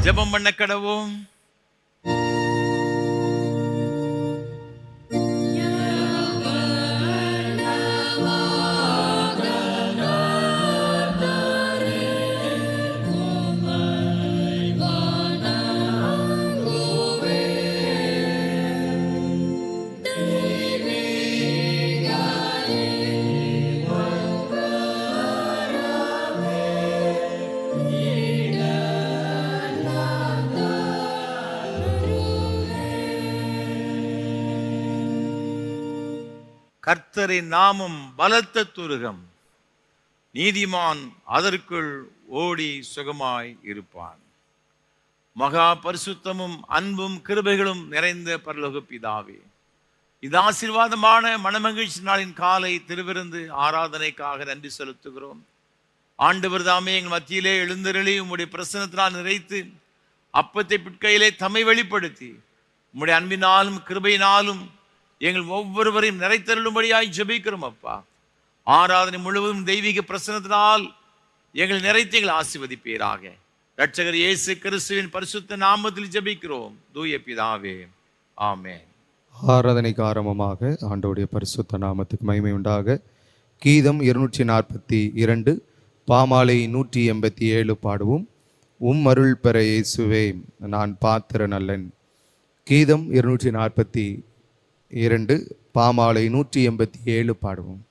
ஜெபம் பண்ண கடவோம். கர்த்தரின் நாமம் பலத்த துருகம், நீதிமான் அதற்குள் ஓடி சுகமாய் இருப்பான். மகா பரிசுத்தமும் அன்பும் கிருபைகளும் நிறைந்த பரலோக பிதாவே, இது ஆசீர்வாதமான மனமகிழ்ச்சி நாளின் காலை திருவிருந்து ஆராதனைக்காக நன்றி செலுத்துகிறோம். ஆண்டவர் தாமே எங்கள் மத்தியிலே எழுந்தருளி உம்முடைய பிரசன்னத்தினால் நிறைத்து அப்பத்தை பிட்கையிலே தம்மை வெளிப்படுத்தி உம்முடைய அன்பினாலும் கிருபையினாலும் எங்கள் ஒவ்வொருவரையும் நிறைத்தருளும்படியாய் ஜெபிக்கிறோம். அப்பா, ஆராதனை முழுவதும் தெய்வீக பிரசன்னத்தினால் எங்கள் நிறைத்து எங்கள் ஆசீர்வதிப்பீராக. இரட்சகர் இயேசு கிறிஸ்துவின் பரிசுத்த நாமத்தில் ஜெபிக்கிறோம் தூய பிதாவே, ஆமென். ஆராதனைக்கு ஆரம்பமாக ஆண்டவருடைய பரிசுத்த நாமத்துக்கு மகிமை உண்டாக கீதம் 242 பாமாலை 187 பாடுவோம். அருள் பெற இயேசுவே நான் பாத்திரன் அல்லன். கீதம் 242 பாமாலை 187 பாடுவோம்.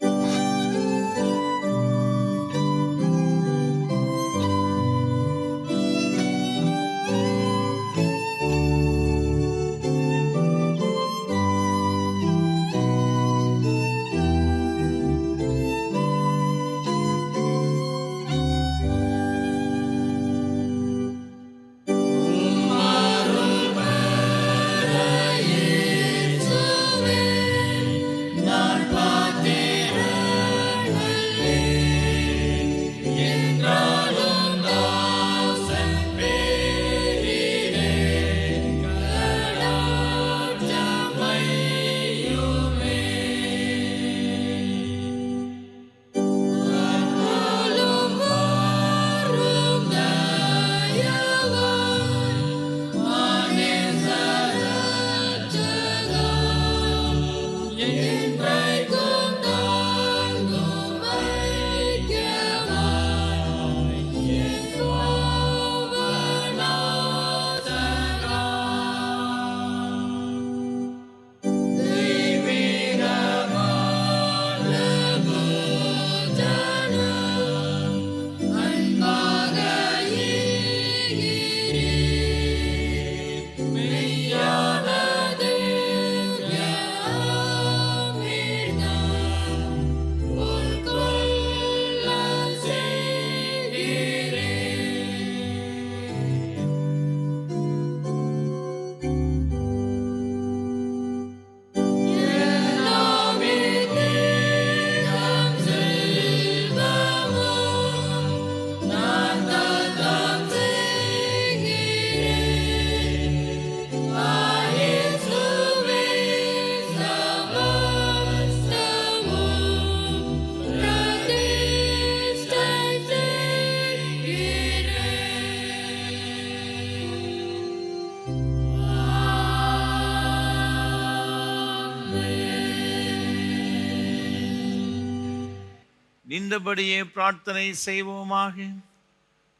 நின்றபடியே பிரார்த்தனை செய்வோமாக.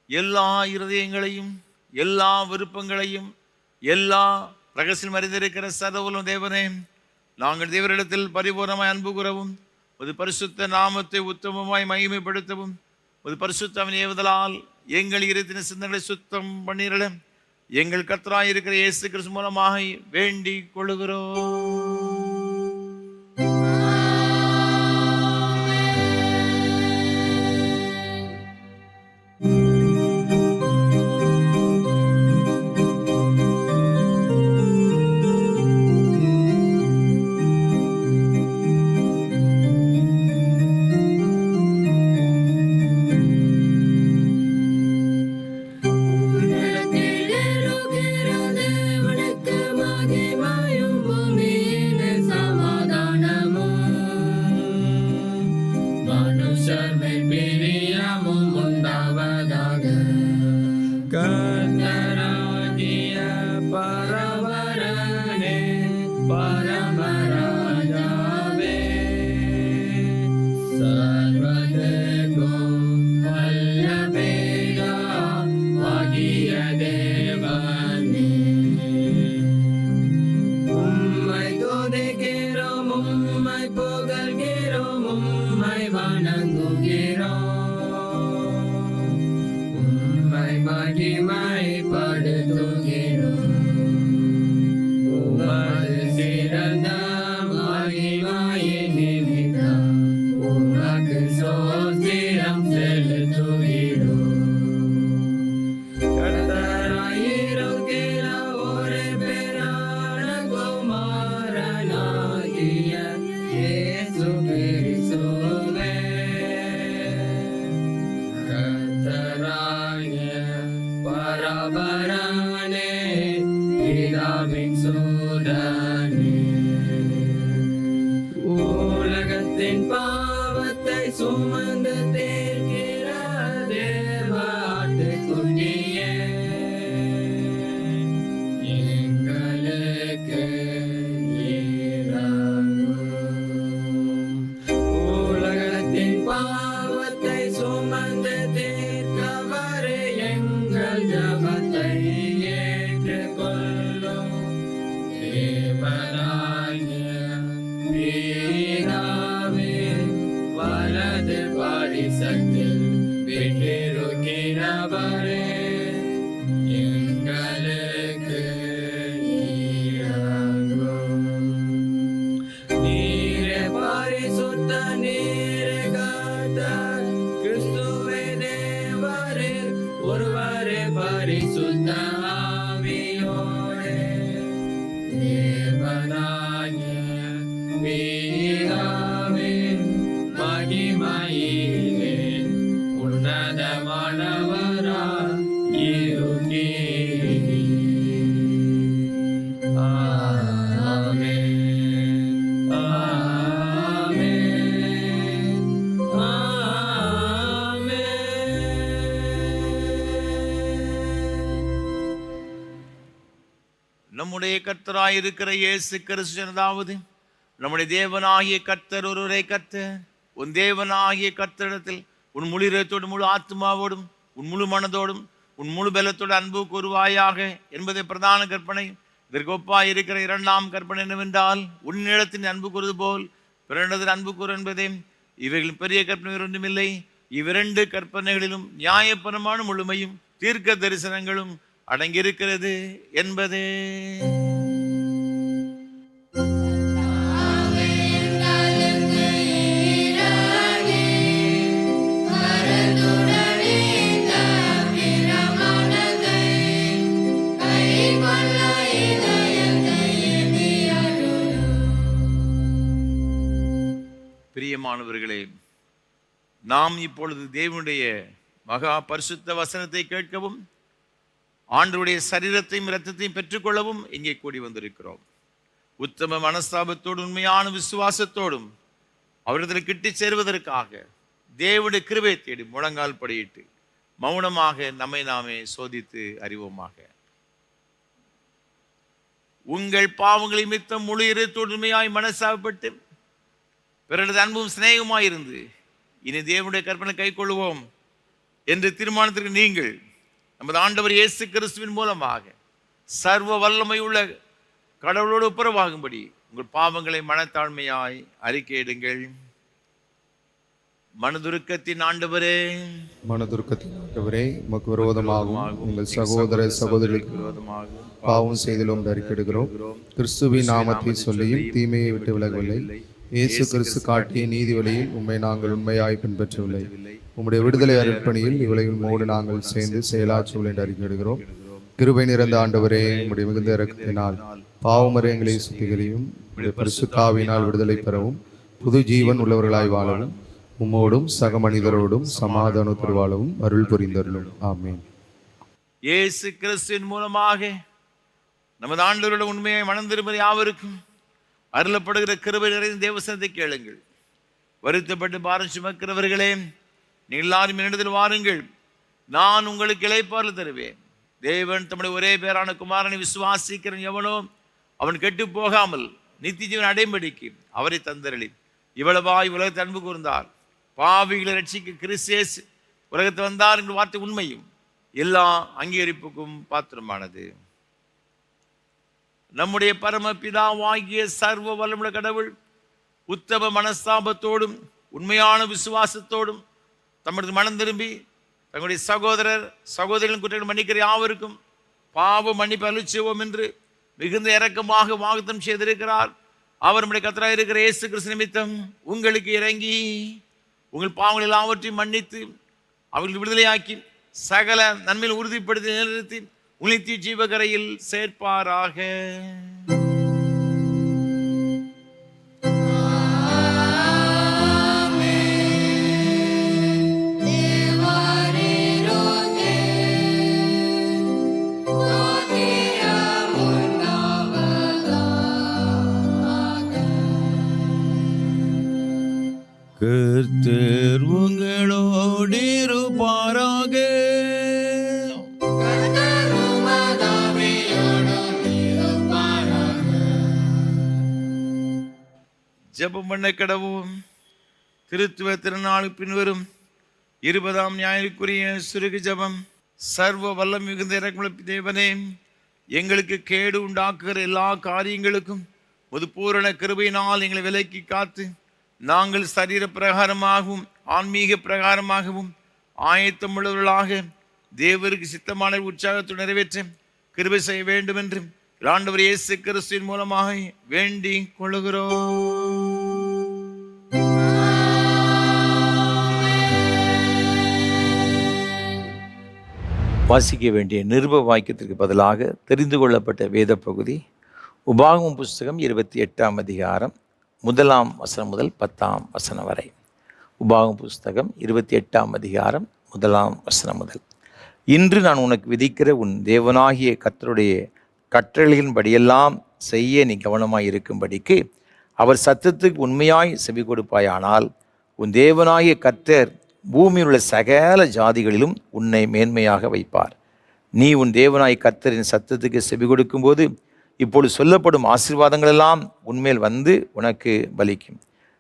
எல்லா இருதயங்களையும் எல்லா விருப்பங்களையும் எல்லா ரகசியம் அறிந்திருக்கிற சர்வவல்லமை தேவனே, நாங்கள் தேவரிடத்தில் பரிபூர்ணமாய் அன்பு கூறவும் ஒரு பரிசுத்த நாமத்தை உத்தமமாய் மகிமைப்படுத்தவும் ஒரு பரிசுத்தவன் ஏவுதலால் எங்கள் இருத்தின சிந்தனைகளை சுத்தம் பண்ணிரல எங்கள் கர்த்தராய் இருக்கிற இயேசு கிறிஸ்து மூலமாக வேண்டிக் கொள்கிறோம். மகிமையும் பூமியிலே மகிமைப்படுத்துகிறோம். உமது சிறந்த மகிமையின் நிமித்தம் உமக்கு ஸ்தோத்திரம் செலுத்துகிறோம். கர்த்தராயிருக்கிற ஒரு பேரான குமாரனாகிய இயேசு கிறிஸ்துவே, கர்த்தராகிய பரபரனே, பிதாவின் சூதனே, உலகத்தின் பாவத்தை சுமந்து தீர்க்கிற தேவ ஆட்டுக்குட்டியே, எங்களுக்கு இரங்கும். உலகத்தின் பாவத்தை சுமந்து தீர்க்கவரே, எங்கள் ஜெபத்தை ஏற்றுக்கொள்ளும். தேவனாகிய பிதாவே, வலது பாரிசத்தில் வீற்றிருக்கிறவரே, எங்களுக்கு இரங்கும். நீரே பரிசுத்த, நீரே கர்த்தர், கிறிஸ்துவே தேவரே, ஒருவரே பரிசுத்த ஆவியோடே, தேவனாகிய பிதாவே, மகிமையிலே உன்னதமானவராய் இருக்கிறீர். ஆமென், ஆமென், ஆமென். நம்முடைய கர்த்தராயிருக்கிற இயேசு கிறிஸ்துவதாவது நம்முடைய தேவனாகிய கர்த்தர் ஒருவரே கர்த்தர். உன் தேவனாகிய கர்த்தரிடத்தில் உன் முழு இதயத்தோடும் முழு ஆத்மாவோடும் உன் முழு மனதோடும் உன் முழு பலத்தோடு அன்பு கூறுவாயாக என்பதை பிரதான கற்பனை. இதற்கு ஒப்பாய் இருக்கிற இரண்டாம் கற்பனை என்னவென்றால், உன்னிடத்தின் அன்பு கூறுவது போல் பிறனிடத்தில் அன்பு கூறு என்பதே. இவைகளின் பெரிய கற்பனை ஒன்றுமில்லை. இவ்விரண்டு கற்பனைகளிலும் நியாயபரமான முழுமையும் தீர்க்க தரிசனங்களும் அடங்கியிருக்கிறது என்பதே. பிரியமானவர்களே, நாம் இப்பொழுது தேவனுடைய மகா பரிசுத்த வசனத்தை கேட்கவும் ஆண்டவருடைய சரீரத்தையும் இரத்தத்தையும் பெற்றுக்கொள்ளவும் இங்கே கூடி வந்திருக்கிறோம். உத்தம மனஸ்தாபத்தோடும் உண்மையான விசுவாசத்தோடும் அவரிடத்தில் கிட்டி சேருவதற்காக தேவனுடைய கிருபையை தேடி முழங்கால் படியிட்டு மௌனமாக நம்மை நாமே சோதித்து அறிவோமாக. உங்கள் பாவங்களை மித்தம் முழு இதயத்தோடு உண்மையாய் மனஸ்தாபப்பட்டு பிறரது அன்பும் சிநேகமாயிருந்து இனி தேவனுடைய கற்பனை கை கொள்வோம் என்று தீர்மானத்திற்கு நீங்கள் நமது ஆண்டவர் இயேசு கிறிஸ்துவின் மூலமாக சர்வ வல்லமை உள்ள கடவுளோடு ஒப்புரவாகும்படி உங்கள் பாவங்களை மனத்தாழ்மையாய் அறிக்கையிடுங்கள். மனதுருக்கத்தின் ஆண்டவரே, மனதுருக்கத்தின் ஆண்டவரே, உமக்கு விரோதமாகவும் உங்கள் சகோதர சகோதரிகளுக்கு விரோதமாகவும் பாவம் செய்தலும் அறிக்கையிடுகிறோம். கிறிஸ்துவின் நாமத்தை சொல்லியும் தீமையை விட்டு விலகவில்லை. இயேசு கிறிஸ்து காட்டிய நீதி வழியில் உம்மை நாங்கள் உண்மையாய் பின்பற்றவில்லை. உம்முடைய விடுதலை அர்ப்பணியில் இவ்வுலகில் மோடு நாங்கள் சேர்ந்து செயலாற்றவில்லை என்று அறிக்கையிடுகிறோம். கிருபை நிறைந்த ஆண்டவரே, உம்முடைய மிகுந்த இரக்கத்தினால் பாவமறையங்களை சுத்திகரியும் உம்முடைய பரிசுத்த ஆவியினால் விடுதலை பெறவும் புது ஜீவன் உள்ளவர்களாய் வாழவும் உம்மோடும் சக மனிதரோடும் சமாதானத்தோடு வாழவும் அருள் புரிந்தருளும். ஆமென். இயேசு கிறிஸ்துவின் மூலமாக நமது ஆண்டவரோட உண்மையை மணந்திருப்பது யாவருக்கும் அருளப்படுகிற கிருபை நிறைந்த தேவசனத்தை கேளுங்கள். வருத்தப்பட்டு பாரம் சுமக்கிறவர்களே, நீங்கள் எல்லாரும் என்னிடத்தில் வாருங்கள், நான் உங்களுக்கு இளைப்பாறுதல் தருவேன். தேவன் தம்முடைய ஒரே பேரான குமாரனை விசுவாசிக்கிறன் எவனோ அவன் கெட்டு போகாமல் நித்திய ஜீவன் அடையும்படிக்கு அவரை தந்தரளி இவ்வளவாய் உலகத்தை அன்பு கூர்ந்தார். பாவிகளை ரட்சிக்க கிறிஸ்து உலகத்தை வந்தார் என்ற வார்த்தை உண்மையும் எல்லா அங்கீகரிப்புக்கும் பாத்திரமானது. நம்முடைய பரமபிதாவாகிய சர்வ வல்லமுள்ள கடவுள் உத்தம மனஸ்தாபத்தோடும் உண்மையான விசுவாசத்தோடும் தமது மனம் திரும்பி தங்களுடைய சகோதரர் சகோதரிகளின் குற்றங்கள் மன்னிக்கிற யாவருக்கும் பாவ மன்னிப்பு அருளி செய்வோம் என்று மிகுந்த இரக்கமாக வாக்குத்தம் செய்திருக்கிறார். அவர் நம்முடைய கர்த்தராக இருக்கிற இயேசு கிறிஸ்து நிமித்தம் உங்களுக்கு இறங்கி உங்கள் பாவங்கள் எல்லாவற்றையும் மன்னித்து அவர்கள் விடுதலையாக்கி சகல நன்மையில் உறுதிப்படுத்தி நிலைநிறுத்தி உங்களை ஜீவகரையில் சேர்ப்பாராக. கர்த்தர் உங்களோடு இருப்பாராக. ஜெபம் பண்ண கடவோம். திருத்துவ திருநாள் பின்வரும் 20ஆம் ஞாயிற்றுக்குரிய சுருகு ஜெபம். சர்வ வல்லம் மிகுந்த இரக்கமுள்ள தேவனே, எங்களுக்கு கேடு உண்டாக்குகிற எல்லா காரியங்களுக்கும் ஒரு பூரண கிருபையினால் எங்களை விலக்கி காத்து நாங்கள் சரீர பிரகாரமாகவும் ஆன்மீக பிரகாரமாகவும் ஆயத்தமுள்ளவர்களாக தேவருக்கு சித்தமான உற்சாகத்தை நிறைவேற்ற கிருபை செய்ய வேண்டும் என்று ஆண்டவர் இயேசு கிறிஸ்துவின் மூலமாக வேண்டிக் கொள்கிறோம். வாசிக்க வேண்டிய நிருப வாக்கியத்திற்கு பதிலாக தெரிந்து கொள்ளப்பட்ட வேத பகுதி உபாகமம் புஸ்தகம் 28ஆம் அதிகாரம் 1ஆம் வசனம் முதல் 10ஆம் வசனம் வரை. உபாகமம் புஸ்தகம் 28ஆம் அதிகாரம் 1ஆம் வசனம் முதல். இன்று நான் உனக்கு விதிக்கிற உன் தேவனாகிய கர்த்தருடைய கட்டளையின்படியெல்லாம் செய்ய நீ கவனமாய் இருக்கும்படிக்கு அவர் சத்தத்துக்கு உண்மையாய் செவி கொடுப்பாயானால் உன் தேவனாகிய கர்த்தர் பூமியில் உள்ள சகல ஜாதிகளிலும் உன்னை மேன்மையாக வைப்பார். நீ உன் தேவனாகிய கர்த்தரின் சத்தத்துக்கு செவி கொடுக்கும்போது இப்பொழுது சொல்லப்படும் ஆசீர்வாதங்கள் எல்லாம் உன்மேல் வந்து உனக்கு பலிக்கும்.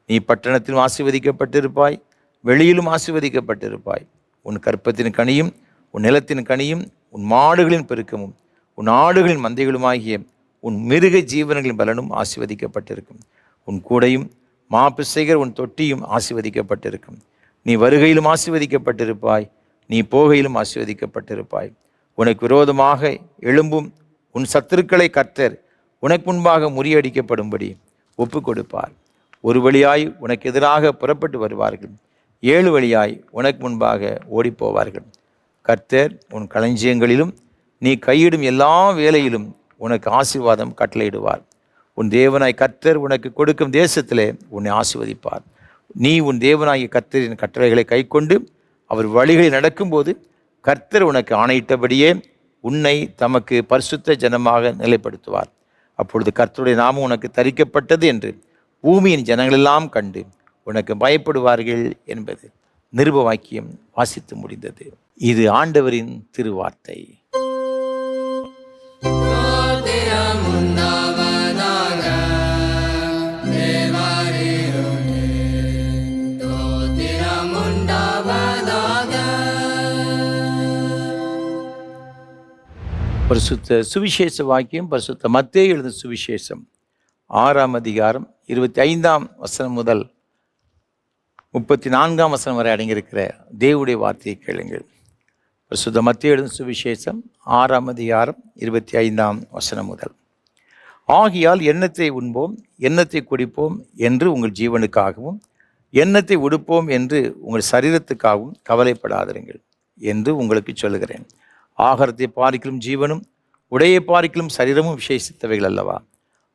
நீ பட்டணத்திலும் ஆசீர்வதிக்கப்பட்டிருப்பாய், வெளியிலும் ஆசீர்வதிக்கப்பட்டிருப்பாய். உன் கற்பத்தின் கனியும் உன் நிலத்தின் கனியும் உன் மாடுகளின் பெருக்கமும் உன் ஆடுகளின் மந்தைகளுமாகிய உன் மிருக ஜீவனங்களின் பலனும் ஆசீர்வதிக்கப்பட்டிருக்கும். உன் கூடையும் மாப்பிசைகர் உன் தொட்டியும் ஆசீர்வதிக்கப்பட்டிருக்கும். நீ வருகையிலும் ஆசீர்வதிக்கப்பட்டிருப்பாய், நீ போகையிலும் ஆசீர்வதிக்கப்பட்டிருப்பாய். உனக்கு விரோதமாக எழும்பும் உன் சத்துருக்களை கர்த்தர் உனக்கு முன்பாக முறியடிக்கப்படும்படி ஒப்பு கொடுப்பார். ஒரு வழியாய் உனக்கு எதிராக புறப்பட்டு வருவார்கள், 7 வழியாய் உனக்கு முன்பாக ஓடிப்போவார்கள். கர்த்தர் உன் களஞ்சியங்களிலும் நீ கையிடும் எல்லா வேலையிலும் உனக்கு ஆசீர்வாதம் கட்டளையிடுவார். உன் தேவனாய் கர்த்தர் உனக்கு கொடுக்கும் தேசத்திலே உன்னை ஆசீர்வதிப்பார். நீ உன் தேவனாகிய கர்த்தரின் கட்டளைகளை கைக்கொண்டு அவர் வழிகளில் நடக்கும்போது கர்த்தர் உனக்கு ஆணையிட்டபடியே உன்னை தமக்கு பரிசுத்த ஜனமாக நிலைப்படுத்துவார். அப்பொழுது கர்த்தருடைய நாமம் உனக்கு தரிக்கப்பட்டது என்று பூமியின் ஜனங்களெல்லாம் கண்டு உனக்கு பயப்படுவார்கள் என்பது நிருப வாக்கியம் வாசித்து முடிந்தது. இது ஆண்டவரின் திருவார்த்தை. பரிசுத்த சுவிசேஷ வாக்கியம் பரிசுத்த மத்தேயு எழுதின சுவிசேஷம் 6ஆம் அதிகாரம் 25ஆம் வசனம் முதல் 34ஆம் வசனம் வரை அடங்கியிருக்கிற தேவனுடைய வார்த்தையை கேளுங்கள். பரிசுத்த மத்தேயு எழுதின சுவிசேஷம் 6ஆம் அதிகாரம் 25ஆம் வசனம் முதல். ஆகியால் எண்ணத்தை உண்போம் எண்ணத்தை குடிப்போம் என்று உங்கள் ஜீவனுக்காகவும் எண்ணத்தை உடுப்போம் என்று உங்கள் சரீரத்துக்காகவும் கவலைப்படாதிருங்கள் என்று உங்களுக்கு சொல்லுகிறேன். ஆகாரத்தை பார்க்கிலும் ஜீவனும் உடையை பார்க்கிலும் சரீரமும் விசேஷித்தவைகள் அல்லவா?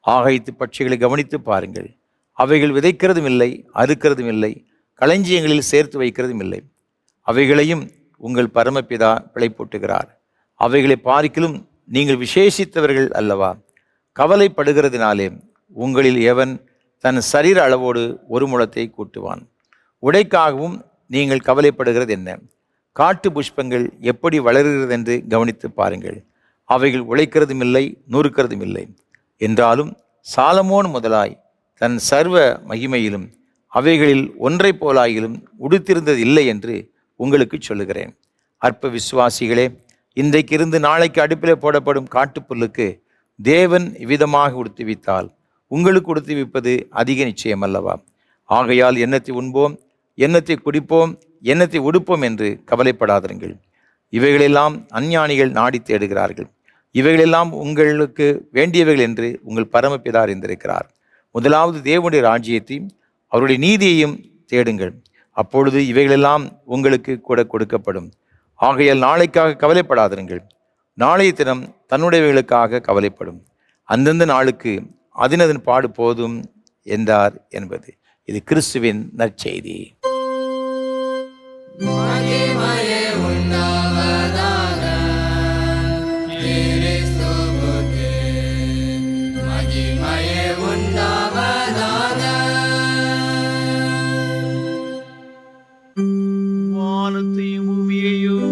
ஆகாயத்து பட்சிகளை கவனித்து பாருங்கள், அவைகள் விதைக்கிறதும் இல்லை, அறுக்கிறதும் இல்லை, களஞ்சியங்களில் சேர்த்து வைக்கிறதும் இல்லை. அவைகளையும் உங்கள் பரமபிதா பிழைப்பூட்டுகிறார். அவைகளை பார்க்கிலும் நீங்கள் விசேஷித்தவர்கள் அல்லவா? கவலைப்படுகிறதினாலே உங்களில் எவன் தன் சரீர அளவோடு ஒரு முழத்தை கூட்டுவான்? உடைக்காகவும் நீங்கள் கவலைப்படுகிறது என்ன? காட்டு புஷ்பங்கள் எப்படி வளர்கிறது என்று கவனித்து பாருங்கள். அவைகள் உழைக்கிறதும் இல்லை, நூறுக்கிறதும் இல்லை. என்றாலும் சாலமோன் முதலாய் தன் சர்வ மகிமையிலும் அவைகளில் ஒன்றை போலாயிலும் உடுத்திருந்தது இல்லை என்று உங்களுக்கு சொல்லுகிறேன். அற்ப விசுவாசிகளே, இன்றைக்கு இருந்து நாளைக்கு அடுப்பிலே போடப்படும் காட்டுப்புல்லுக்கு தேவன் இவ்விதமாக உடுத்துவித்தால் உங்களுக்கு உடுத்துவிப்பது அதிக நிச்சயம் அல்லவா? ஆகையால் எண்ணத்தை உண்போம் எண்ணத்தை குடிப்போம் என்னத்தை உடுப்போம் என்று கவலைப்படாதிருங்கள். இவைகளெல்லாம் அஞ்ஞானிகள் நாடி தேடுகிறார்கள். இவைகளெல்லாம் உங்களுக்கு வேண்டியவைகள் என்று உங்கள் பரமபிதா அறிந்திருக்கிறார். முதலாவது தேவனுடைய ராஜ்யத்தையும் அவருடைய நீதியையும் தேடுங்கள், அப்பொழுது இவைகளெல்லாம் உங்களுக்கு கூட கொடுக்கப்படும். ஆகையால் நாளைக்காக கவலைப்படாதிருங்கள். நாளைய தினம் தன்னுடையவைகளுக்காக கவலைப்படும். அந்தந்த நாளுக்கு அதனதன் பாடு போதும் என்றார் என்பது. இது கிறிஸ்துவின் நற்செய்தி. வானத்தையும் பூமியையும்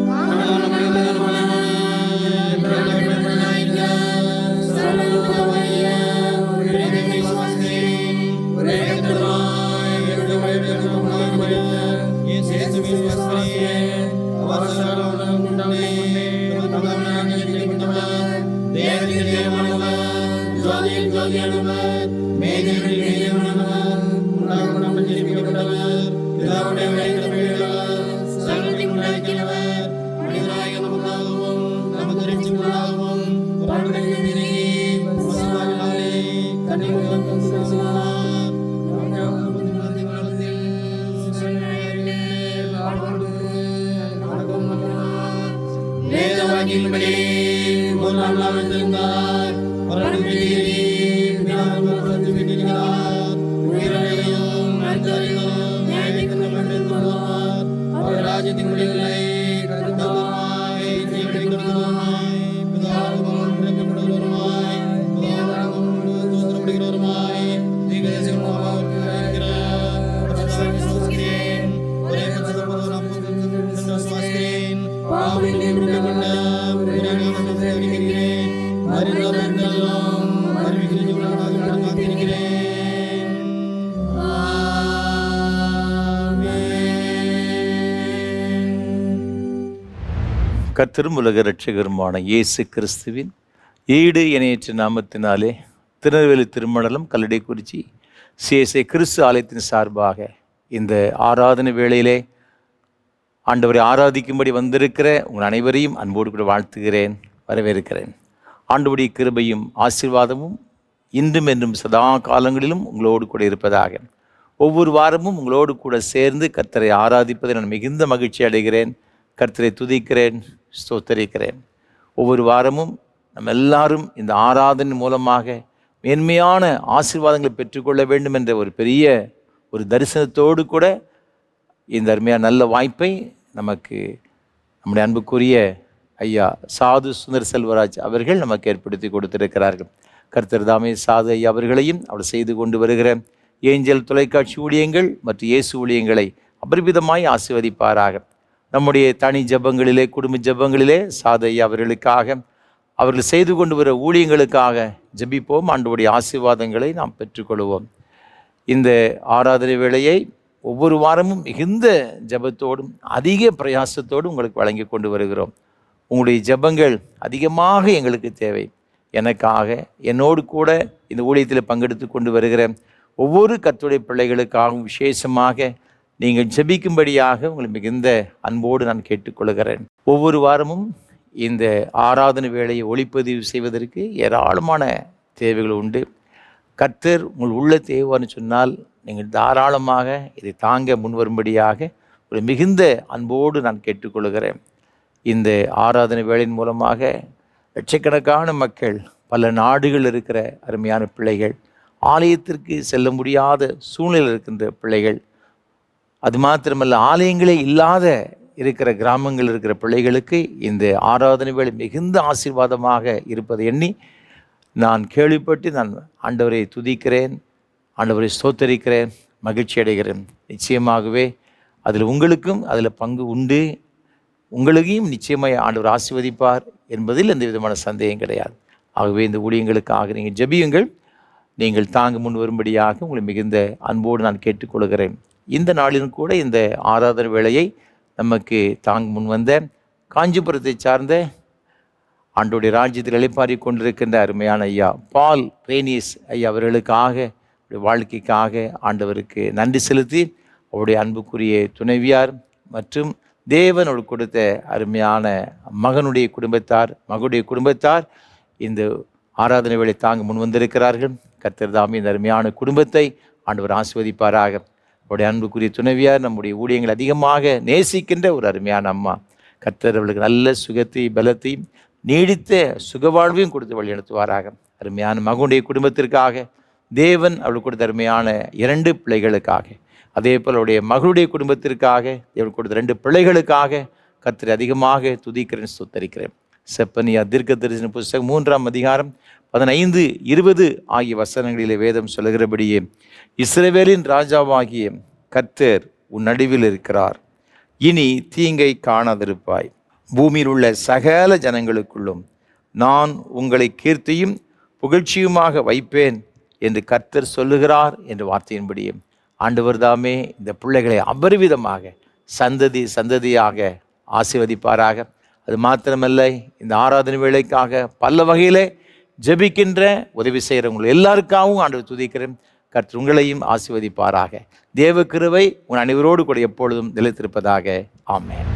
கர்த்தரும் உலக இரட்சகருமான இயேசு கிறிஸ்துவின் ஈடு இணையற்ற நாமத்தினாலே திருநெல்வேலி திருமணலம் கல்லடைக்குறிச்சி சிஎஸ்ஐ கிறிஸ்து ஆலயத்தின் சார்பாக இந்த ஆராதனை வேளையிலே ஆண்டவரை ஆராதிக்கும்படி வந்திருக்கிற உங்கள் அனைவரையும் அன்போடு கூட வாழ்த்துகிறேன், வரவேற்கிறேன். ஆண்டவருடைய கிருபையும் ஆசீர்வாதமும் இன்றும் என்றும் சதா காலங்களிலும் உங்களோடு கூட இருப்பதாக. ஒவ்வொரு வாரமும் உங்களோடு கூட சேர்ந்து கர்த்தரை ஆராதிப்பதை நான் மிகுந்த மகிழ்ச்சி அடைகிறேன். கர்த்தரை துதிக்கிறேன், ஸ்தோத்தரிக்கிறேன். ஒவ்வொரு வாரமும் நம்ம எல்லாரும் இந்த ஆராதனை மூலமாக மேன்மையான ஆசீர்வாதங்களை பெற்றுக்கொள்ள வேண்டும் என்ற ஒரு பெரிய ஒரு தரிசனத்தோடு கூட இந்த அருமையான நல்ல வாய்ப்பை நமக்கு நம்முடைய அன்புக்குரிய ஐயா சாது சுந்தர் செல்வராஜ் அவர்கள் நமக்கு ஏற்படுத்தி கொடுத்திருக்கிறார்கள். கர்த்தர் தாமே சாது ஐயா அவர்களையும் அவர் செய்து கொண்டு வருகிற ஏஞ்சல் தொலைக்காட்சி ஊழியங்கள் மற்றும் இயேசு ஊழியங்களை அபரிமிதமாய் ஆசீர்வதிப்பாராக. நம்முடைய தனி ஜபங்களிலே, குடும்ப ஜபங்களிலே சாது ஐயா அவர்களுக்காக, அவர்கள் செய்து கொண்டு வர ஊழியங்களுக்காக ஜபிப்போம். ஆண்டவருடைய ஆசீர்வாதங்களை நாம் பெற்றுக்கொள்வோம். இந்த ஆராதனை வேளையை ஒவ்வொரு வாரமும் மிகுந்த ஜபத்தோடும் அதிக பிரயாசத்தோடும் உங்களுக்கு வழங்கி கொண்டு வருகிறோம். உங்களுடைய ஜபங்கள் அதிகமாக எங்களுக்கு தேவை. எனக்காக, என்னோடு கூட இந்த ஊழியத்தில் பங்கெடுத்து கொண்டு வருகிற ஒவ்வொரு கர்த்தருடைய பிள்ளைகளுக்காகவும் விசேஷமாக நீங்கள் ஜெபிக்கும்படியாக உங்களை மிகுந்த அன்போடு நான் கேட்டுக்கொள்கிறேன். ஒவ்வொரு வாரமும் இந்த ஆராதனை வேளையை ஒளிப்பதிவு செய்வதற்கு ஏராளமான தேவைகள் உண்டு. கர்த்தர் உங்கள் உள்ள தேவைன்னு சொன்னால் நீங்கள் தாராளமாக இதை தாங்க முன்வரும்படியாக ஒரு மிகுந்த அன்போடு நான் கேட்டுக்கொள்கிறேன். இந்த ஆராதனை வேளையின் மூலமாக லட்சக்கணக்கான மக்கள், பல நாடுகள் இருக்கிற அருமையான பிள்ளைகள், ஆலயத்திற்கு செல்ல முடியாத சூழ்நிலை இருக்கின்ற பிள்ளைகள், அது மாத்திரமல்ல ஆலயங்களே இல்லாத இருக்கிற கிராமங்கள் இருக்கிற பிள்ளைகளுக்கு இந்த ஆராதனை வேளை மிகுந்த ஆசீர்வாதமாக இருப்பதை எண்ணி நான் கேள்விப்பட்டு நான் ஆண்டவரை துதிக்கிறேன், ஆண்டவரை ஸ்தோத்தரிக்கிறேன், மகிழ்ச்சி அடைகிறேன். நிச்சயமாகவே அதில் உங்களுக்கும் அதில் பங்கு உண்டு. உங்களையும் நிச்சயமாக ஆண்டவர் ஆசீர்வதிப்பார் என்பதில் எந்த விதமான சந்தேகம் கிடையாது. ஆகவே இந்த ஊழியங்களுக்காக நீங்கள் ஜெபியுங்கள். நீங்கள் தாங்க முன் வரும்படியாக உங்களை மிகுந்த அன்போடு நான் கேட்டுக்கொள்கிறேன். இந்த நாளிலும் கூட இந்த ஆராதனை வேளையை நமக்கு தாங்க முன் வந்த காஞ்சிபுரத்தை சார்ந்த ஆண்டோடைய ராஜ்யத்தில் இளைப்பாறி கொண்டிருக்கின்ற அருமையான ஐயா பால் ரேனியஸ் ஐயா அவர்களுக்காக, வாழ்க்கைக்காக ஆண்டவருக்கு நன்றி செலுத்தி, அவருடைய அன்புக்குரிய துணைவியார் மற்றும் தேவனோடு கொடுத்த அருமையான மகனுடைய குடும்பத்தார், மகளுடைய குடும்பத்தார் இந்த ஆராதனை வேளை தாங்க முன் வந்திருக்கிறார்கள். கர்த்தர் தாமே இந்த அருமையான குடும்பத்தை ஆண்டவர் ஆசீர்வதிப்பாராக. அவருடைய அன்புக்குரிய துணைவியார் நம்முடைய ஊழியங்கள் அதிகமாக நேசிக்கின்ற ஒரு அருமையான அம்மா. கர்த்தர் அவளுக்கு நல்ல சுகத்தையும் பலத்தையும் நீடித்த சுகவாழ்வையும் கொடுத்து வழிநடத்துவாராக. அருமையான மகனுடைய குடும்பத்திற்காக, தேவன் அவளுக்கு கொடுத்த அருமையான 2 பிள்ளைகளுக்காக, அதே போல் அவருடைய மகளுடைய குடும்பத்திற்காக, தேவன் கொடுத்த 2 பிள்ளைகளுக்காக கர்த்தரை அதிகமாக துதிக்கிறேன், ஸ்தோத்தரிக்கிறேன். செப்பனியா தீர்க்க தரிசன புஸ்தகம் 3ஆம் அதிகாரம் 15, 20 ஆகிய வசனங்களிலே வேதம் சொல்லுகிறபடியே, இஸ்ரவேலின் ராஜாவாகிய கர்த்தர் உன் நடுவில் இருக்கிறார், இனி தீங்கை காணாதிருப்பாய், பூமியில் உள்ள சகல ஜனங்களுக்குள்ளும் நான் உங்களை கீர்த்தியும் புகழ்ச்சியுமாக வைப்பேன் என்று கர்த்தர் சொல்லுகிறார் என்ற வார்த்தையின்படியே ஆண்டவர் தாமே இந்த பிள்ளைகளை அபரிவிதமாக சந்ததி சந்ததியாக ஆசீர்வதிப்பாராக. அது மாத்திரமல்ல, இந்த ஆராதனை வேளைக்காக பல வகையிலே ஜெபிக்கின்ற உதவி செய்கிறவங்க எல்லாருக்காகவும் ஆண்டவர் துதிக்கிறேன். கர்த்தர் உங்களையும் ஆசீர்வதிப்பாராக. தேவ கிருபை உன் அனைவரோடு கூட எப்பொழுதும் நிலைத்திருப்பதாக. ஆமென்.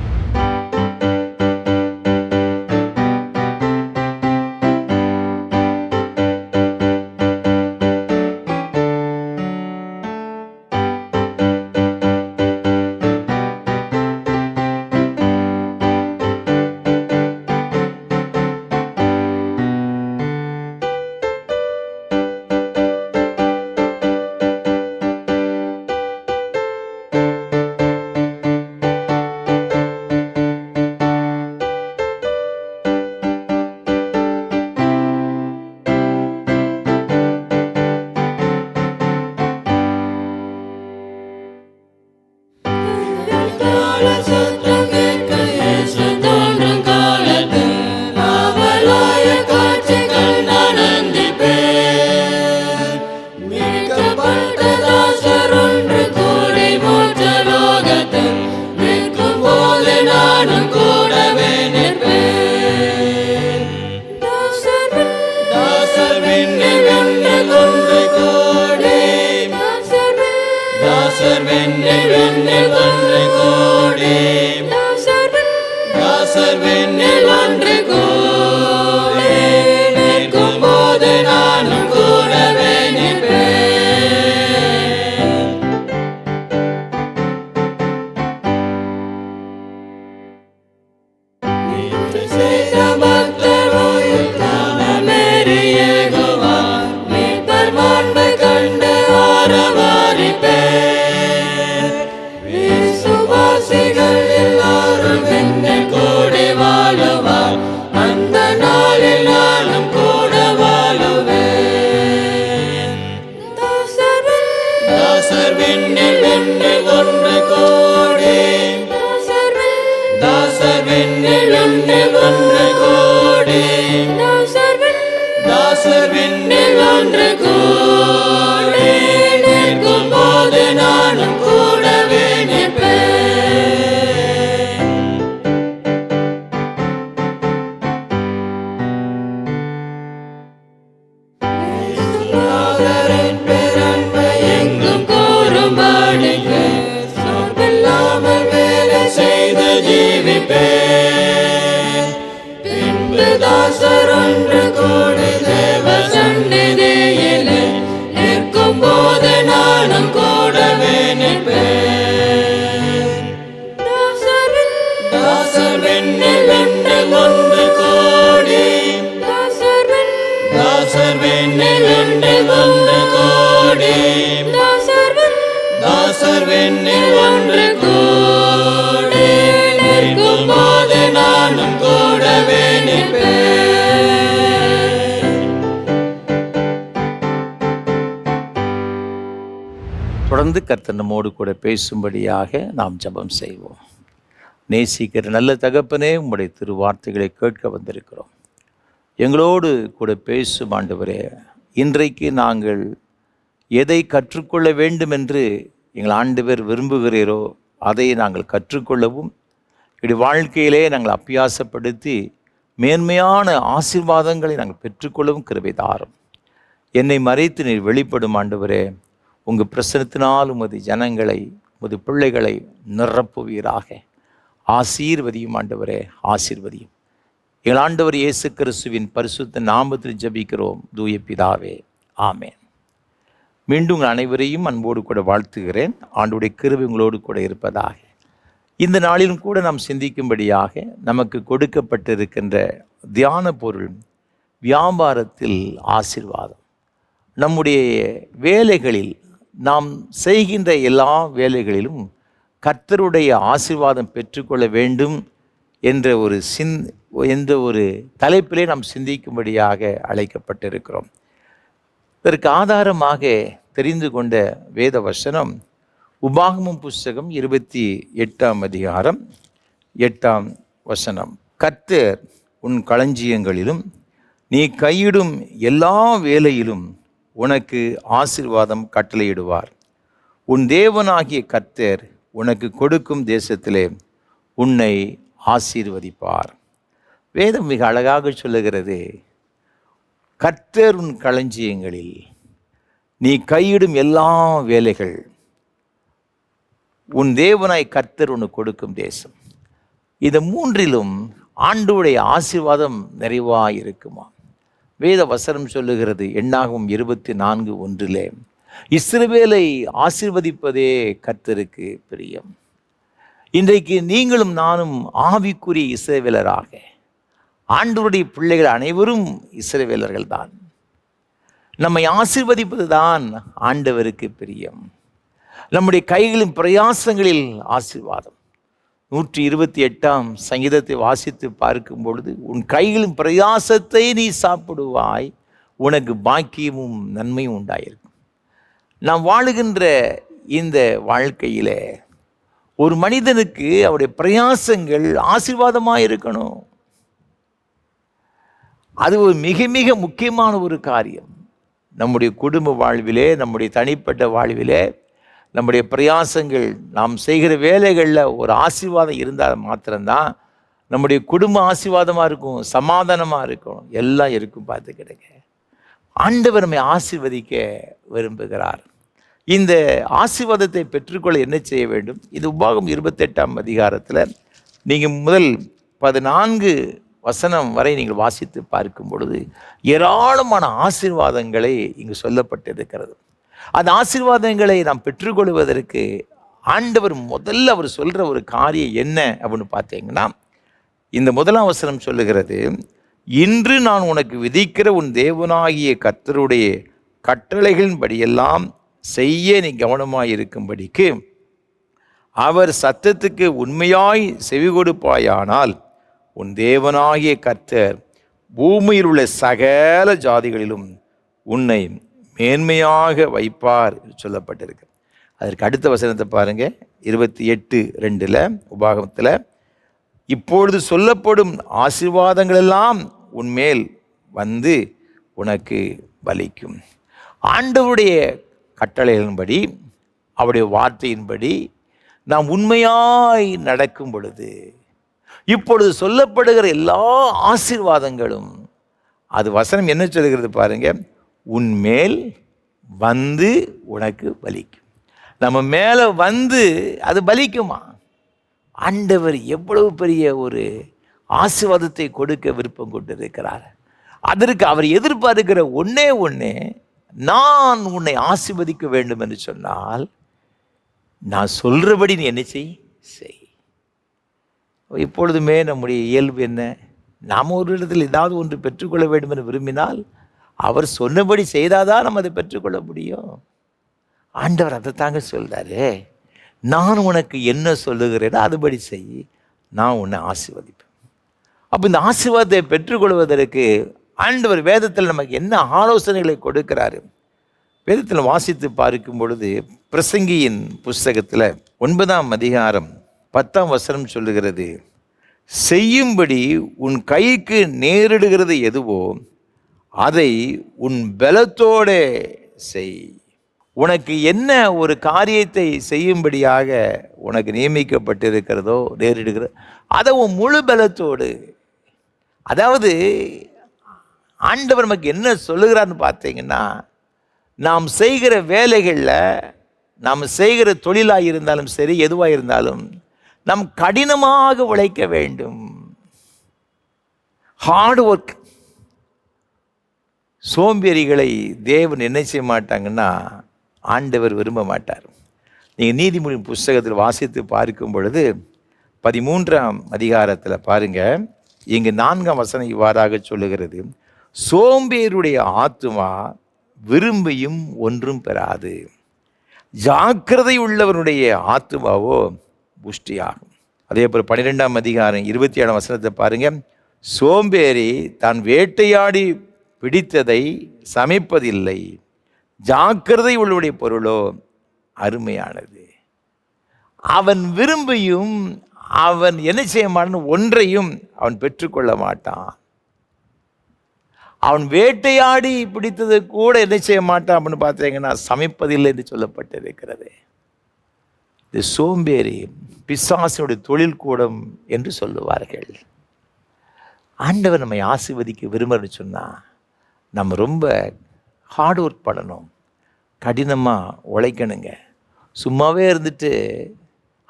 தொடர்ந்து கர்த்தர் நம்மோடு கூட பேசும்படியாக நாம் ஜெபம் செய்வோம். நேசிக்கிற நல்ல தகப்பனே, உம்முடைய திருவார்த்தைகளை கேட்க வந்திருக்கிறோம். எங்களோடு கூட பேசும் ஆண்டவரே, இன்றைக்கு நாங்கள் எதை கற்றுக்கொள்ள வேண்டும் என்று எங்கள் ஆண்டவர் விரும்புகிறீரோ அதை நாங்கள் கற்றுக்கொள்ளவும், இப்படி வாழ்க்கையிலே நாங்கள் அபியாசப்படுத்தி மேன்மையான ஆசீர்வாதங்களை நாங்கள் பெற்றுக்கொள்ளவும் கிருபை தாரும். என்னை மறைத்து நீர் வெளிப்படும் ஆண்டவரே. உங்கள் பிரசனத்தினால் உமது ஜனங்களை உமது பிள்ளைகளை நிரப்புவீராக. ஆசீர்வதியும் ஆண்டவரே, ஆசீர்வதியும். எங்கள் ஆண்டவர் இயேசு கிறிஸ்துவின் பரிசுத்த நாமத்தில் ஜெபிக்கிறோம் தூய பிதாவே, ஆமென். மீண்டும் உங்கள் அனைவரையும் அன்போடு கூட வாழ்த்துகிறேன். ஆண்டவருடைய கிருபை உங்களோடு கூட இருப்பதாக. இந்த நாளிலும் கூட நாம் சிந்திக்கும்படியாக நமக்கு கொடுக்கப்பட்டிருக்கின்ற தியான பொருள் வியாபாரத்தில் ஆசீர்வாதம். நம்முடைய வேலைகளில் நாம் செய்கின்ற எல்லா வேலைகளிலும் கர்த்தருடைய ஆசீர்வாதம் பெற்றுக்கொள்ள வேண்டும் என்ற ஒரு தலைப்பிலே நாம் சிந்திக்கும்படியாக அழைக்கப்பட்டிருக்கிறோம். இதற்கு ஆதாரமாக தெரிந்து கொண்ட வேத வசனம் உபாகமம் புஸ்தகம் 28ஆம் அதிகாரம் 8ஆம் வசனம். கர்த்தர் உன் களஞ்சியங்களிலும் நீ கையிடும் எல்லா வேலையிலும் உனக்கு ஆசீர்வாதம் கட்டளையிடுவார். உன் தேவனாகிய கர்த்தர் உனக்கு கொடுக்கும் தேசத்திலே உன்னை ஆசீர்வதிப்பார். வேதம் மிக அழகாக சொல்லுகிறது, கர்த்தர் உன் களஞ்சியங்களில் நீ கையிடும் எல்லா வேலைகள், உன் தேவனாய் கர்த்தர் உனக்கு கொடுக்கும் தேசம். இது மூன்றிலும் ஆண்டவருடைய ஆசீர்வாதம் நிறைவாக இருக்குமா? வேத வசனம் சொல்லுகிறது எண்ணாகமம் 24:1 இஸ்ரவேலை ஆசீர்வதிப்பதே கர்த்தருக்கு பிரியம். இன்றைக்கு நீங்களும் நானும் ஆவிக்குரிய இஸ்ரவேலராக, ஆண்டவருடைய பிள்ளைகள் அனைவரும் இஸ்ரவேலர்கள் தான். நம்மை ஆசீர்வதிப்பது தான் ஆண்டவருக்கு பிரியம். நம்முடைய கைகளின் பிரயாசங்களில் ஆசீர்வாதம். 128ஆம் சங்கீதத்தை வாசித்து பார்க்கும் பொழுது, உன் கைகளின் பிரயாசத்தை நீ சாப்பிடுவாய், உனக்கு பாக்கியமும் நன்மையும் உண்டாயிருக்கும். நாம் வாழுகின்ற இந்த வாழ்க்கையில் ஒரு மனிதனுக்கு அவருடைய பிரயாசங்கள் ஆசீர்வாதமாக இருக்கணும். அது ஒரு மிக மிக முக்கியமான ஒரு காரியம். நம்முடைய குடும்ப வாழ்விலே, நம்முடைய தனிப்பட்ட வாழ்விலே, நம்முடைய பிரயாசங்கள், நாம் செய்கிற வேலைகளில் ஒரு ஆசீர்வாதம் இருந்தால் மாத்திரம்தான் நம்முடைய குடும்ப ஆசீர்வாதமாக இருக்கும், சமாதானமாக இருக்கும், எல்லாம் இருக்கும். பார்த்து கிடைக்க ஆண்டவர் நம்மை ஆசீர்வதிக்க விரும்புகிறார். இந்த ஆசீர்வாதத்தை பெற்றுக்கொள்ள என்ன செய்ய வேண்டும்? இது உபாகமம் 28ஆம் அதிகாரத்தில் நீங்கள் முதல் 14 வசனம் வரை நீங்கள் வாசித்து பார்க்கும் பொழுது ஏராளமான ஆசீர்வாதங்களை இங்கு சொல்லப்பட்டிருக்கிறது. அந்த ஆசீர்வாதங்களை நாம் பெற்றுக்கொள்வதற்கு ஆண்டவர் முதல்ல அவர் சொல்கிற ஒரு காரியம் என்ன அப்படின்னு பார்த்தீங்கன்னா, இந்த முதலாம் வசனம் சொல்லுகிறது, இன்று நான் உனக்கு விதிக்கிற உன் தேவனாகிய கர்த்தருடைய கட்டளைகளின்படியெல்லாம் செய்ய நீ கவனமாய் இருக்கும்படிக்கு அவர் சத்தத்துக்கு உண்மையாய் செவி கொடுப்பாயானால் உன் தேவனாகிய கர்த்தர் பூமியில் உள்ள சகல ஜாதிகளிலும் உன்னை மேன்மையாக வைப்பார் என்று சொல்லப்பட்டிருக்கு. அதற்கு அடுத்த வசனத்தை பாருங்க, 28:2 உபாகமத்தில், இப்பொழுது சொல்லப்படும் ஆசீர்வாதங்களெல்லாம் உன்மேல் வந்து உனக்கு பலிக்கும். ஆண்டவருடைய கட்டளைகளின்படி, அவருடைய வார்த்தையின்படி நாம் உண்மையாய் நடக்கும் பொழுது இப்பொழுது சொல்லப்படுகிற எல்லா ஆசீர்வாதங்களும், அது வசனம் என்ன சொல்கிறது பாருங்க, உன்மேல் வந்து உனக்கு பலிக்கும். நம்ம மேலே வந்து அது பலிக்குமா? ஆண்டவர் எவ்வளவு பெரிய ஒரு ஆசீர்வாதத்தை கொடுக்க விருப்பம் கொண்டிருக்கிறார். அதற்கு அவர் எதிர்பார்க்கிற ஒன்னே ஒன்று, நான் உன்னை ஆசீர்வதிக்க வேண்டும் என்று சொன்னால் நான் சொல்கிறபடி நீ என்ன செய். இப்பொழுதுமே நம்முடைய இயல்பு என்ன? நாம் ஒரு இடத்தில் ஏதாவது ஒன்று பெற்றுக்கொள்ள வேண்டும் என்று விரும்பினால் அவர் சொன்னபடி செய்தாதான் நம்ம அதை பெற்றுக்கொள்ள முடியும். ஆண்டவர் அதை தாங்க சொல்கிறாரு, நான் உனக்கு என்ன சொல்லுகிறேனோ அதுபடி செய், நான் உன்னை ஆசீர்வதிப்பேன். அப்போ இந்த ஆசீர்வாதத்தை பெற்றுக்கொள்வதற்கு ஆண்டவர் வேதத்தில் நமக்கு என்ன ஆலோசனைகளை கொடுக்கிறாரு? வேதத்தில் வாசித்து பார்க்கும் பொழுது பிரசங்கியின் புஸ்தகத்தில் 9ஆம் அதிகாரம் 10ஆம் வசனம் சொல்லுகிறது, செய்யும்படி உன் கைக்கு நேரிடுகிறது எதுவோ அதை உன் பலத்தோடு செய். உனக்கு என்ன ஒரு காரியத்தை செய்யும்படியாக உனக்கு நியமிக்கப்பட்டிருக்கிறதோ, நேரிடுகிற அதை உன் முழு பலத்தோடு. அதாவது ஆண்டவர் நமக்கு என்ன சொல்லுகிறார்னு பார்த்தீங்கன்னா, நாம் செய்கிற வேலைகளில் நாம் செய்கிற தொழிலாக இருந்தாலும் சரி, எதுவாக இருந்தாலும் நாம் கடினமாக உழைக்க வேண்டும். Hard work. சோம்பேறிகளை தேவன் என்ன செய்ய மாட்டாங்கன்னா ஆண்டவர் விரும்ப மாட்டார். நீங்கள் நீதிமொழியின் புஸ்தகத்தில் வாசித்து பார்க்கும் பொழுது 13ஆம் அதிகாரத்தில் பாருங்க, இங்கு 4ஆம் வசனம் இவ்வாறாக சொல்லுகிறது, சோம்பேறியுடைய ஆத்துமா விரும்பியும் ஒன்றும் பெறாது, ஜாக்கிரதை உள்ளவனுடைய ஆத்துமாவோ புஷ்டியாகும். அதே போல் 12ஆம் அதிகாரம் 27ஆம் வசனத்தை பாருங்க, சோம்பேறி தான் வேட்டையாடி பிடித்ததை சமைப்பதில்லை, ஜாக்கிரதை உள்ளவனுடைய பொருளோ அருமையானது. அவன் விரும்பியும் அவன் என்ன செய்ய மாட்டான், ஒன்றையும் அவன் பெற்றுக்கொள்ள மாட்டான். அவன் வேட்டையாடி பிடித்தது கூட என்ன செய்ய மாட்டான் அப்படின்னு பார்த்தீங்கன்னா சமைப்பதில்லை என்று சொல்லப்பட்டிருக்கிறது. இது சோம்பேறி பிசாசுடைய தொழில் கூடம் என்று சொல்லுவார்கள். ஆண்டவர் நம்மை ஆசீர்வதிக்க விரும்புன்னு சொன்னால் நம்ம ரொம்ப ஹார்ட் ஒர்க் பண்ணணும், கடினமாக உழைக்கணுங்க. சும்மாவே இருந்துட்டு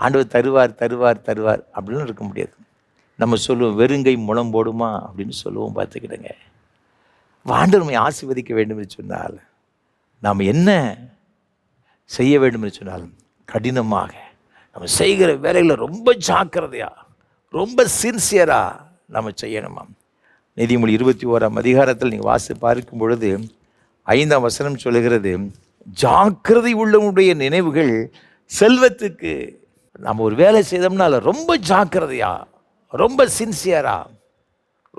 ஆண்டவர் தருவார் தருவார் தருவார் அப்படின்னு இருக்க முடியாது. நம்ம சொல்லுவோம் வெறுங்கை முளம் போடுமா அப்படின்னு சொல்லுவோம். பார்த்துக்கிடுங்க, ஆண்டவர் நம்மை ஆசீர்வதிக்க வேண்டும் என்று சொன்னால் நாம் என்ன செய்ய வேண்டும் என்று சொன்னாலும் கடினமாக நம்ம செய்கிற வேலைகளை ரொம்ப ஜாக்கிரதையாக ரொம்ப சின்சியராக நம்ம செய்யணுமா. நீதிமொழி 21ஆம் அதிகாரத்தில் நீங்கள் வாசி பார்க்கும் பொழுது 5ஆம் வசனம் சொல்லுகிறது, ஜாக்கிரதை உள்ளவனுடைய நினைவுகள் செல்வத்துக்கு. நம்ம ஒரு வேலை செய்தோம்னா அதில் ரொம்ப ஜாக்கிரதையாக ரொம்ப சின்சியராக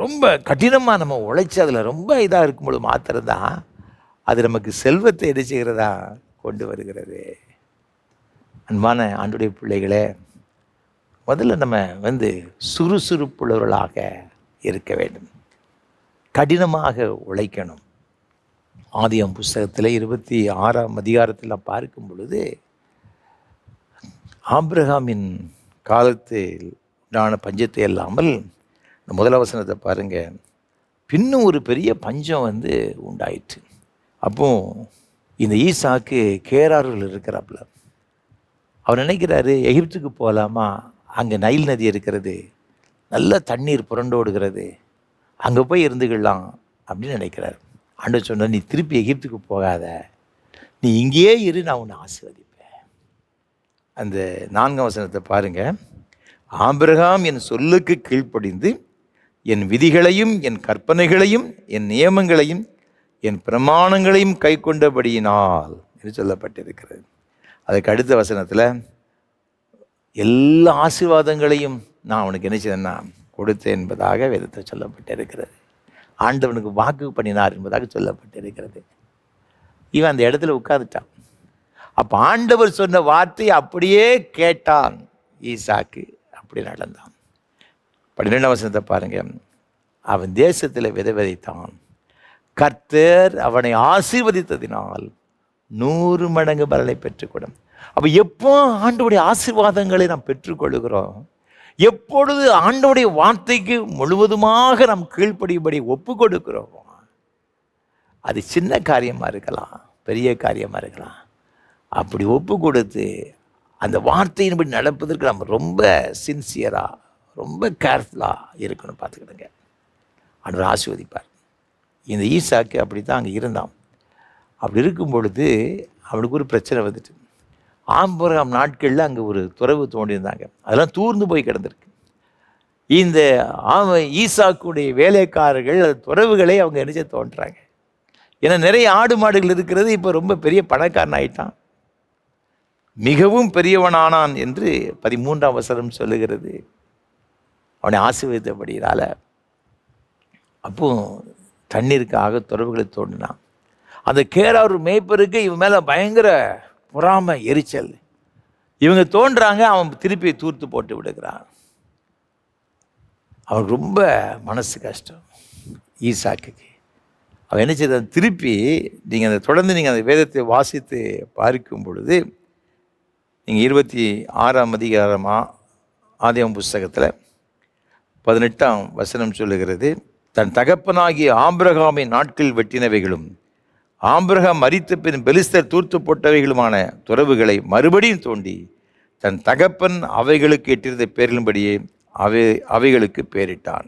ரொம்ப கடினமாக நம்ம உழைச்சி அதில் ரொம்ப இதாக இருக்கும்பொழுது மாத்திரம்தான் அது நமக்கு செல்வத்தை என்ன செய்கிறதா கொண்டு வருகிறது. அன்பான ஆண்டுடைய பிள்ளைகளே, முதல்ல நம்ம சுறுசுறுப்புள்ளவர்களாக இருக்க வேண்டும், கடினமாக உழைக்கணும். ஆதியாகமம் புஸ்தகத்தில் 26ஆம் அதிகாரத்தில் பார்க்கும் பொழுது ஆபிரகாமின் காலத்தில் உண்டான பஞ்சத்தை இல்லாமல் இந்த முதல் வசனத்தை பாருங்க, பின்னும் ஒரு பெரிய பஞ்சம் உண்டாயிற்று. அப்போ இந்த ஈசாக்கு கேராரில் இருக்கிறாப்புல. அவர் நினைக்கிறாரு எகிப்துக்கு போகலாமா, அங்கே நைல் நதி இருக்கிறது, நல்ல தண்ணீர் புரண்டோடுகிறது, அங்கே போய் இருந்துக்கலாம் அப்படின்னு நினைக்கிறார். ஆண்டவர் சொன்னார், நீ திருப்பி எகிப்துக்கு போகாத, நீ இங்கேயே இரு, நான் உன்னை ஆசீர்வதிப்பேன். அந்த 4ஆம் வசனத்தை பாருங்க, ஆபிரகாம் என் சொல்லுக்கு கீழ்ப்படிந்து என் விதிகளையும் என் கற்பனைகளையும் என் நியமங்களையும் என் பிரமாணங்களையும் கை கொண்டபடியினால் என்று சொல்லப்பட்டிருக்கிறது. அதுக்கு அடுத்த வசனத்தில் எல்லா ஆசீர்வாதங்களையும் நான் அவனுக்கு என்ன செய்தேன்னா கொடுத்தேன் என்பதாக வேதத்தில் சொல்லப்பட்டிருக்கிறது. ஆண்டவனுக்கு வாக்கு பண்ணினார் என்பதாக சொல்லப்பட்டிருக்கிறது. இவன் அந்த இடத்துல உட்கார்ந்துட்டான். அப்போ ஆண்டவர் சொன்ன வார்த்தை அப்படியே கேட்டான் ஈசாக்கு, அப்படி நடந்தான். 12ஆம் வசனத்தை பாருங்க, அவன் தேசத்தில் விதைத்தான், கர்த்தர் அவனை ஆசீர்வதித்ததினால் 100 மடங்கு பலனை பெற்றுக்கொடும். அப்போ எப்போ ஆண்டவருடைய ஆசீர்வாதங்களை நாம் பெற்றுக்கொள்கிறோம், எப்பொழுது ஆண்டவருடைய வார்த்தைக்கு முழுவதுமாக நாம் கீழ்ப்படியும்படி ஒப்பு கொடுக்கிறோம், அது சின்ன காரியமாக இருக்கலாம், பெரிய காரியமாக இருக்கலாம், அப்படி ஒப்பு கொடுத்து அந்த வார்த்தையின்படி நடப்பதற்கு நம்ம ரொம்ப சின்சியராக ரொம்ப கேர்ஃபுல்லாக இருக்கணும். பார்த்துக்கிடுங்க, ஆண்டவர் ஆசீர்வதிப்பார். இந்த ஈசாக்கு அப்படி தான் அங்கே இருந்தான். அப்படி இருக்கும் பொழுது அவனுக்கு ஒரு பிரச்சனை வந்துட்டு, ஆபிரகாம் நாட்களில் அங்கே ஒரு துறவு தோண்டியிருந்தாங்க, அதெல்லாம் தூர்ந்து போய் கிடந்திருக்கு. இந்த ஈசாக்குடைய வேலைக்காரர்கள் துறவுகளை அவங்க நினைச்ச தோன்றுறாங்க. ஏன்னா நிறைய ஆடு மாடுகள் இருக்கிறது. இப்போ ரொம்ப பெரிய பணக்காரன் ஆயிட்டான், மிகவும் பெரியவனானான் என்று 13ஆம் வசனம் சொல்லுகிறது. அவனை ஆசீர்வதித்தபடியால அப்போ தண்ணீருக்காக துறவுகளை தோண்டினான். அந்த கேரார் மேய்ப்பருக்கு இவன் மேலே பயங்கர பொறாமை எரிச்சல். இவங்க தோன்றாங்க, அவன் திருப்பி தூர்த்து போட்டு விடுகிறான். அவனுக்கு ரொம்ப மனசு கஷ்டம் ஈசாக்குக்கு. அவன் என்ன செய்த, திருப்பி நீங்கள் அந்த தொடர்ந்து நீங்கள் அந்த வேதத்தை வாசித்து பார்க்கும் பொழுது நீங்கள் 26ஆம் அதிகாரமாக ஆதியாகமம் புஸ்தகத்தில் 18ஆம் வசனம் சொல்லுகிறது, தன் தகப்பனாகிய ஆபிரகாமின் நாட்கள் வெட்டினவைகளும் ஆபிரகாம் மரித்த பின் பெலிஸ்தர் தூர்த்து போட்டவைகளுமான துறவுகளை மறுபடியும் தோண்டி தன் தகப்பன் அவைகளுக்கு இட்டிருந்த பேரின்படியே அவைகளுக்கு பேரிட்டான்.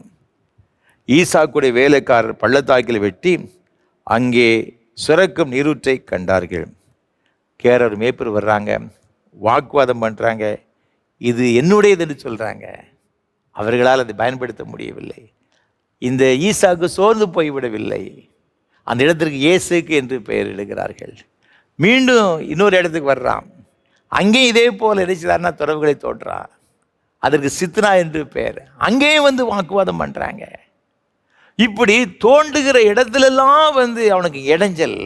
ஈசாக்குடைய வேலைக்காரர் பள்ளத்தாக்கில் வெட்டி அங்கே சுரக்கும் நீரூற்றை கண்டார்கள். கேரர் மேய்ப்பர் வர்றாங்க, வாக்குவாதம் பண்ணுறாங்க. இது என்னுடையது என்று சொல்கிறாங்க. அவர்களால் அதை பயன்படுத்த முடியவில்லை. இந்த ஈசாக்கு சோர்ந்து போய்விடவில்லை. அந்த இடத்திற்கு இயேசுக்கு என்று பெயர் இடுகிறார்கள். மீண்டும் இன்னொரு இடத்துக்கு வர்றான். அங்கேயும் இதே போல் நினைச்சுதாருன்னா துறவுகளை தோன்றான். அதற்கு சித்னா என்று பெயர். அங்கேயும் வந்து வாக்குவாதம் பண்ணுறாங்க. இப்படி தோண்டுகிற இடத்துலெல்லாம் அவனுக்கு இடைஞ்சல்.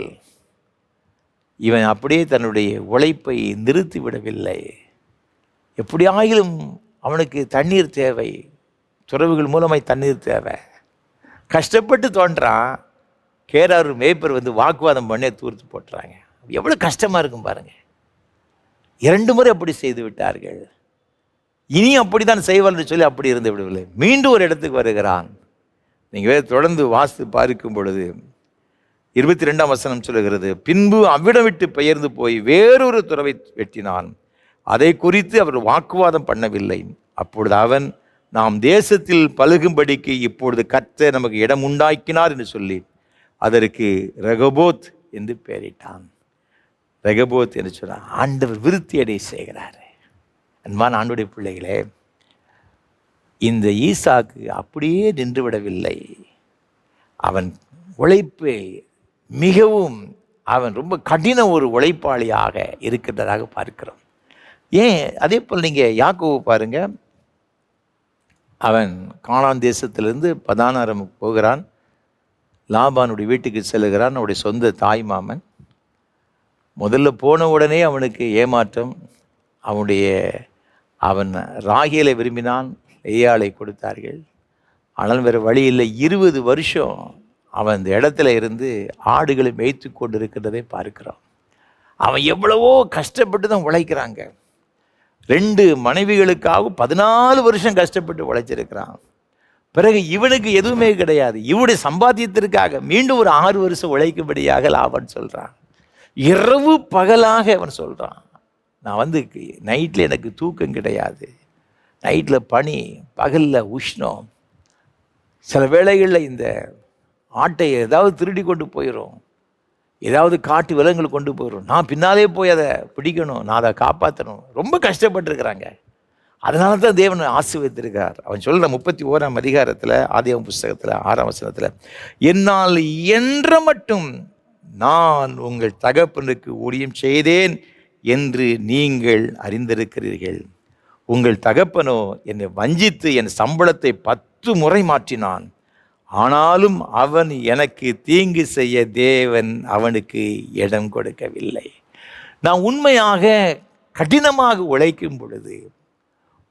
இவன் அப்படியே தன்னுடைய உழைப்பை நிறுத்தி விடவில்லை. எப்படியாயிலும் அவனுக்கு தண்ணீர் தேவை, துறவுகள் மூலமாய் தண்ணீர் தேவை. கஷ்டப்பட்டு தோன்றான். கேரார் மேய்ப்பர் வாக்குவாதம் பண்ணி தூர்த்து போட்டுறாங்க. எவ்வளோ கஷ்டமாக இருக்கும் பாருங்கள். 2 முறை அப்படி செய்து விட்டார்கள். இனி அப்படி தான் செய்வார்னு சொல்லி அப்படி இருந்து விடவில்லை. மீண்டும் ஒரு இடத்துக்கு வருகிறான். நீங்கள் தொடர்ந்து வாசித்து பார்க்கும் பொழுது 22ஆம் வசனம் சொல்லுகிறது, பின்பு அவ்விடம் விட்டு பெயர்ந்து போய் வேறொரு துறவை வெட்டினான். அதை குறித்து அவர் வாக்குவாதம் பண்ணவில்லை. அப்பொழுது அவன், நாம் தேசத்தில் பழுகும்படிக்கு இப்பொழுது கர்த்தர் நமக்கு இடம் உண்டாக்கினார் என்று சொல்லி அதற்கு ரெகபோத் என்று பெயரிட்டான். ரெகபோத் என்று சொன்னார் ஆண்டவர் விருத்தி அடைய செய்கிறார். அன்பான ஆண்டுடைய பிள்ளைகளே, இந்த ஈசாக்கு அப்படியே நின்று விடவில்லை. அவன் உழைப்பை மிகவும் ரொம்ப கடின ஒரு உழைப்பாளியாக இருக்கின்றதாக பார்க்கிறோம். ஏன் அதே போல் நீங்கள் யாக்கோபு பாருங்க. அவன் கானான் தேசத்திலிருந்து பதானாரம் போகிறான். லாபானுடைய வீட்டுக்கு செல்லுகிறான். அவனுடைய சொந்த தாய் மாமன். முதல்ல போன உடனே அவனுக்கு ஏமாற்றம். அவன் ராகேலை விரும்பினான். லேயாளை கொடுத்தார்கள். ஆனால் வேறு வழி இல்லை. 20 வருஷம் அவன் இந்த இடத்துல இருந்து ஆடுகளை மேய்த்து கொண்டு இருக்கின்றதை பார்க்கிறான். அவன் எவ்வளவோ கஷ்டப்பட்டு தான் உழைக்கிறாங்க. 2 மனைவிகளுக்காக 14 வருஷம் கஷ்டப்பட்டு உழைச்சிருக்கிறான். பிறகு இவனுக்கு எதுவுமே கிடையாது. இவனுடைய சம்பாத்தியத்திற்காக மீண்டும் ஒரு 6 வருஷம் உழைக்கும்படியாக லாபம் சொல்கிறான். இரவு பகலாக அவன் சொல்கிறான், நான் நைட்டில் எனக்கு தூக்கம் கிடையாது. நைட்டில் பனி, பகலில் உஷ்ணம். சில வேளைகளில் இந்த ஆட்டை ஏதாவது திருடி கொண்டு போயிடும், ஏதாவது காட்டு விலங்குகள் கொண்டு போயிடும். நான் பின்னாலே போய் அதை பிடிக்கணும், நான் அதை காப்பாற்றணும். ரொம்ப கஷ்டப்பட்டுருக்கிறாங்க. அதனால தான் தேவன் ஆசீர்வதித்திருக்கிறார். அவன் சொல்கிற 31ஆம் அதிகாரத்தில் ஆதியாகமம் புஸ்தகத்தில் 6ஆம் வசனத்தில், என்னால் என்ற மட்டும் நான் உங்கள் தகப்பனுக்கு ஊழியம் செய்தேன் என்று நீங்கள் அறிந்திருக்கிறீர்கள். உங்கள் தகப்பனோ என்னை வஞ்சித்து என் சம்பளத்தை 10 முறை மாற்றினான். ஆனாலும் அவன் எனக்கு தீங்கு செய்ய தேவன் அவனுக்கு இடம் கொடுக்கவில்லை. நான் உண்மையாக கடினமாக உழைக்கும் பொழுது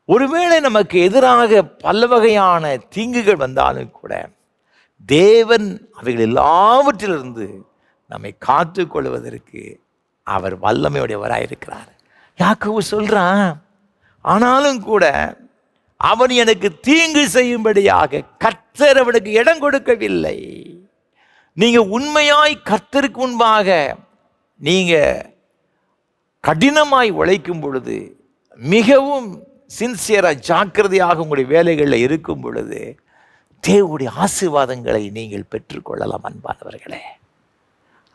ஒருவேளை நமக்கு எதிராக பல வகையான தீங்குகள் வந்தாலும் கூட தேவன் அவைகள் எல்லாவற்றிலிருந்து நம்மை காத்து கொள்வதற்கு அவர் வல்லமையுடையவராயிருக்கிறார். யாக்கோபு சொல்றான், ஆனாலும் கூட அவன் எனக்கு தீங்கு செய்யும்படியாக கர்த்தர் அவனுக்கு இடம் கொடுக்கவில்லை. நீங்க உண்மையாய் கர்த்தருக்கு முன்பாக நீங்க கடினமாய் உழைக்கும் பொழுது, மிகவும் சின்சியரா ஜாக்கிரதையாக உங்களுடைய வேலைகளில் இருக்கும் பொழுது தேவனுடைய ஆசீர்வாதங்களை நீங்கள் பெற்றுக்கொள்ளலாம். அன்பானவர்களே,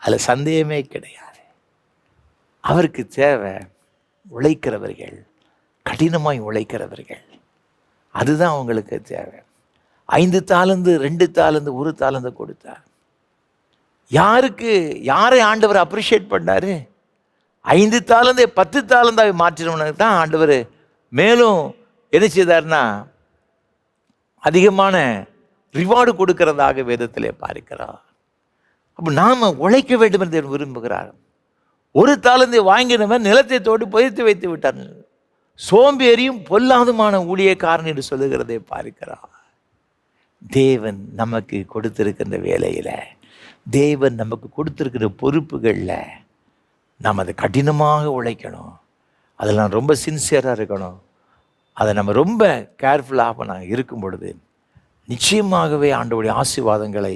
அதில் சந்தேகமே கிடையாது. அவருக்கு தேவை உழைக்கிறவர்கள், கடினமாய் உழைக்கிறவர்கள். அதுதான் அவங்களுக்கு தேவை. 5 தாலந்து 2 தாலந்து 1 தாலந்து கொடுத்தார். யாரை ஆண்டவர் அப்ரிஷியேட் பண்ணாரு? 5 தாலந்தை 10 தாலந்தாவை மாற்றினவனுக்கு தான் ஆண்டவர் மேலும் என்ன செய்தார்னா அதிகமான ரிவார்டு கொடுக்கிறதாக வேதத்திலே பார்க்கிறார். அப்போ நாம் உழைக்க வேண்டும் என்று விரும்புகிறார். 1 தாலந்தை வாங்கினவன் நிலத்தை தோண்டி புதைத்து வைத்து விட்டார். சோம்பேறியும் பொல்லாதுமான ஊழியக்காரன் என்று சொல்லுகிறதை பார்க்கிறார். தேவன் நமக்கு கொடுத்திருக்கின்ற வேலையில், தேவன் நமக்கு கொடுத்திருக்கிற பொறுப்புகளில் நாம் அதை கடினமாக உழைக்கணும். அதில் நான் ரொம்ப சின்சியராக இருக்கணும். அதை நம்ம ரொம்ப கேர்ஃபுல்லாக நான் இருக்கும் பொழுது நிச்சயமாகவே ஆண்டவருடைய ஆசீர்வாதங்களை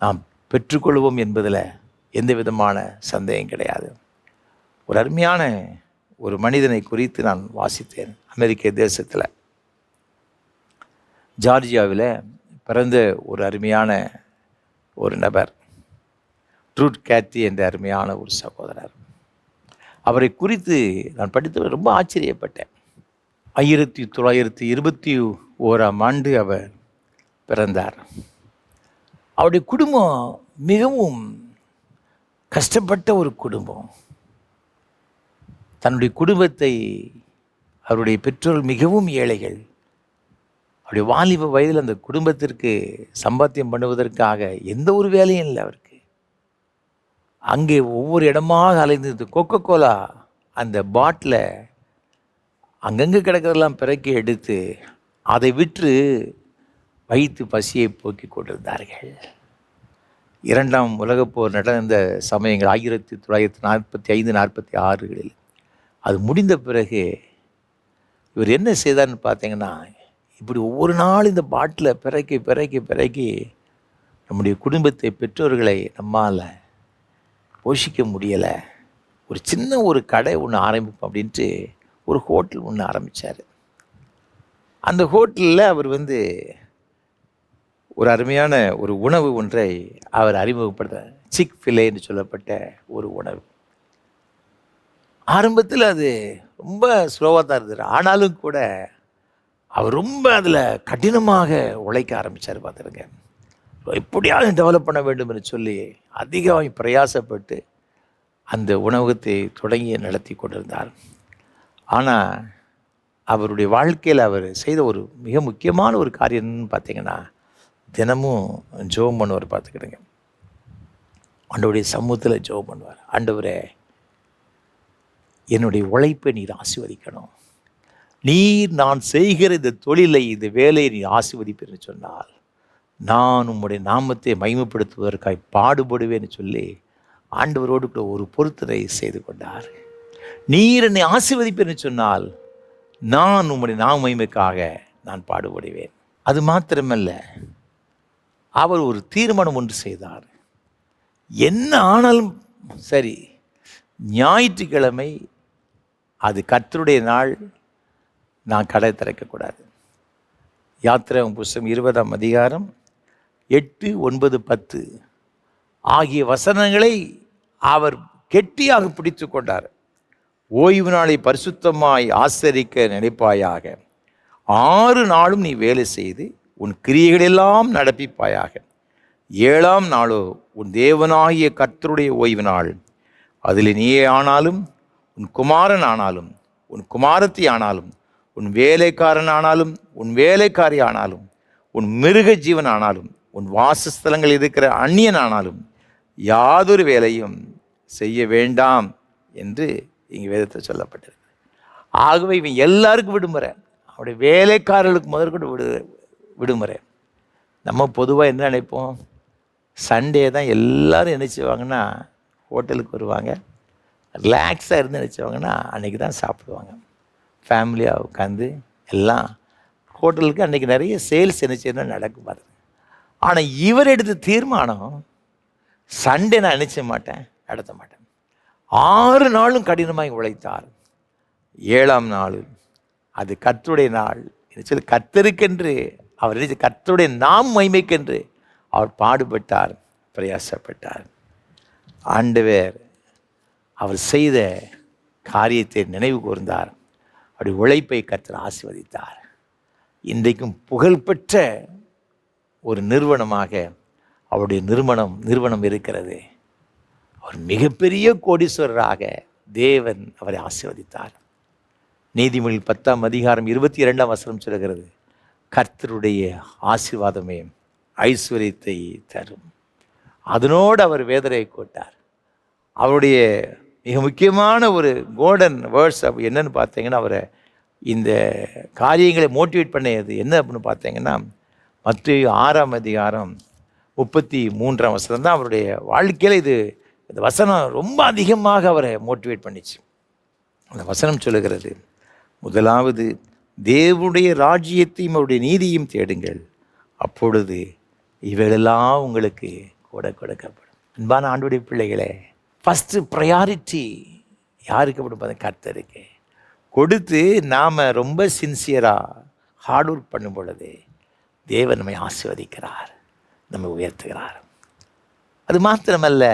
நாம் பெற்றுக்கொள்வோம் என்பதில் எந்த விதமான சந்தேகம் கிடையாது. ஒரு அருமையான ஒரு மனிதனை குறித்து நான் வாசித்தேன். அமெரிக்க தேசத்தில் ஜார்ஜியாவில் பிறந்த ஒரு அருமையான ஒரு நபர், ட்ரூட் கேத்தி என்ற அருமையான ஒரு சகோதரர். அவரை குறித்து நான் படித்து ரொம்ப ஆச்சரியப்பட்டேன். 1921 அவர் பிறந்தார். அவருடைய குடும்பம் மிகவும் கஷ்டப்பட்ட ஒரு குடும்பம். தன்னுடைய குடும்பத்தை, அவருடைய பெற்றோர்கள் மிகவும் ஏழைகள். அவருடைய வாலிப வயதில் அந்த குடும்பத்திற்கு சம்பாத்தியம் பண்ணுவதற்காக எந்த ஒரு வேலையும் இல்லை அவருக்கு. அங்கே ஒவ்வொரு இடமாக அலைந்து கோகோலா அந்த பாட்டிலை அங்கங்கே கிடக்கிறதெல்லாம் பிறக்கி எடுத்து அதை விற்று வைத்து பசியை போக்கி கொண்டிருந்தார்கள். 2ஆம் உலகப் போர் நடந்த சமயங்கள் 1945-46 அது முடிந்த பிறகு இவர் என்ன செய்தார்னு பார்த்தீங்கன்னா, இப்படி ஒவ்வொரு நாள் இந்த பாட்டில் பிறக்கி பிறக்கி பிறக்கி நம்முடைய குடும்பத்தை, பெற்றோர்களை நம்மால் போஷிக்க முடியலை. ஒரு சின்ன ஒரு கடை ஒன்று ஆரம்பிப்போம் அப்படின்ட்டு ஒரு ஹோட்டல் ஒன்று ஆரம்பித்தார். அந்த ஹோட்டலில் அவர் ஒரு அருமையான ஒரு உணவு ஒன்றை அவர் அறிமுகப்படுத்த, சிக் ஃபிலே என்று சொல்லப்பட்ட ஒரு உணவு. ஆரம்பத்தில் அது ரொம்ப ஸ்லோவாக தான் இருந்தது. ஆனாலும் கூட அவர் ரொம்ப அதில் கடினமாக உழைக்க ஆரம்பித்தார். பார்த்துருங்க, எப்படியாவது டெவலப் பண்ண வேண்டும் என்று சொல்லி அதிகம் பிரயாசப்பட்டு அந்த உணவகத்தை தொடங்கி நடத்தி கொண்டிருந்தார். ஆனால் அவருடைய வாழ்க்கையில் அவர் செய்த ஒரு மிக முக்கியமான ஒரு காரியம்னு பார்த்தீங்கன்னா, தினமும் ஜெபம் பண்ணுவார். பார்த்துக்கிடுங்க, ஆண்டவருடைய சமூகத்தில் ஜெபம் பண்ணுவார். ஆண்டவரே, என்னுடைய உழைப்பை நீர் ஆசீர்வதிக்கணும். நீர் நான் செய்கிற இந்த தொழிலை, இந்த வேலையை நீர் ஆசீர்வதிப்பேன்னு சொன்னால் நான் உம்முடைய நாமத்தை மகிமைப்படுத்துவதற்காக பாடுபடுவேன்னு சொல்லி ஆண்டவரோடு கூட ஒரு பொருத்தனை செய்து கொண்டார். நீர் என்னை ஆசீர்வதிப்பேன்னு சொன்னால் நான் உம்முடைய நாம மகிமைக்காக நான் பாடுபடுவேன். அது மாத்திரமல்ல, அவர் ஒரு தீர்மானம் ஒன்று செய்தார். என்ன ஆனாலும் சரி, ஞாயிற்றுக்கிழமை அது கர்த்தருடைய நாள், நான் கடை திறக்கக்கூடாது. யாத்திராகமம் புஸ்தகம் 20ஆம் அதிகாரம் 8, 9, 10 ஆகிய வசனங்களை அவர் கெட்டியாக பிடித்து கொண்டார். ஓய்வு நாளை பரிசுத்தமாய் ஆசரிக்க நினைப்பாயாக. 6 நாளும் நீ வேலை செய்து உன் கிரியைகளெல்லாம் நடப்பிப்பாயாக. 7ஆம் நாளோ உன் தேவனாகிய கர்த்தருடைய ஓய்வு நாள். அதில் நீயே ஆனாலும், உன் குமாரன் ஆனாலும், உன் குமாரத்தி ஆனாலும், உன் வேலைக்காரன் ஆனாலும், உன் வேலைக்காரி ஆனாலும், உன் மிருக ஜீவன் ஆனாலும், உன் வாசஸ்தலங்கள் இருக்கிற அந்நியன் ஆனாலும் யாதொரு வேலையும் செய்ய வேண்டாம் என்று இங்கே வேதத்தில் சொல்லப்பட்டிருக்கு. ஆகவே இவன் எல்லாருக்கும் விடுமுறை, அவருடைய வேலைக்காரர்களுக்கு முதற்கொண்டு விடுமுறை. நம்ம பொதுவாக என்ன நினைப்போம், சண்டே தான் எல்லோரும் என்ன செய்வாங்கன்னா ஹோட்டலுக்கு வருவாங்க, ரிலாக்ஸாக இருந்து நினச்சவாங்கன்னா அன்றைக்கி தான் சாப்பிடுவாங்க. ஃபேமிலியாக உட்காந்து எல்லாம் ஹோட்டலுக்கு அன்றைக்கி நிறைய சேல்ஸ் என்ன செய்யணும் நடக்கும் பாருங்க. ஆனால் இவர் எடுத்த தீர்மானம், சண்டே நான் நினச்ச மாட்டேன், நடத்த மாட்டேன். 6 நாளும் கடினமாக உழைத்தார். 7ஆம் நாள் அது கர்த்தருடைய நாள் என்று சொல்லி கர்த்தருக்கென்று அவர் கர்த்தருடைய நாம் மகிமைக்கென்று அவர் பாடுபட்டார், பிரயாசப்பட்டார். ஆண்டவர் அவர் செய்த காரியத்தை நினைவு கூர்ந்தார். அவருடைய உழைப்பை கர்த்தர் ஆசீர்வதித்தார். இன்றைக்கும் புகழ்பெற்ற ஒரு நிறுவனமாக அவருடைய நிறுவனம் இருக்கிறது. அவர் மிகப்பெரிய கோடீஸ்வரராக தேவன் அவரை ஆசீர்வதித்தார். நீதிமொழிகள் 10ஆம் அதிகாரம் 22ஆம் வசனம் சொல்கிறது, கர்த்தருடைய ஆசீர்வாதமே ஐஸ்வர்யத்தை தரும். அதனோடு அவர் வேதனை கோட்டார். அவருடைய மிக முக்கியமான ஒரு கோல்டன் வேர்ட்ஸ் என்னன்னு பார்த்தீங்கன்னா, அவரை இந்த காரியங்களை மோட்டிவேட் பண்ணது என்ன அப்படின்னு பார்த்தீங்கன்னா, மத்தேயு 6ஆம் அதிகாரம் 33ஆம் வசனம் தான் அவருடைய வாழ்க்கையில் இந்த வசனம் ரொம்ப அதிகமாக அவரை மோட்டிவேட் பண்ணிச்சு. அந்த வசனம் சொல்லுகிறது, முதலாவது தேவனுடைய ராஜ்யத்தையும் அவருடைய நீதியையும் தேடுங்கள், அப்பொழுது இவைகளெல்லாம் உங்களுக்கு கொடுக்கப்படும். அன்பான ஆண்டவருடைய பிள்ளைகளே, ஃபஸ்ட்டு ப்ரையாரிட்டி யாருக்கு கொடுப்பது? கர்த்தருக்கு கொடுத்து நாம் ரொம்ப சின்சியராக ஹார்ட் ஒர்க் பண்ணும் பொழுது தேவன் நம்மை ஆசீர்வதிக்கிறார், நம்மை உயர்த்துகிறார். அது மாத்திரமல்ல,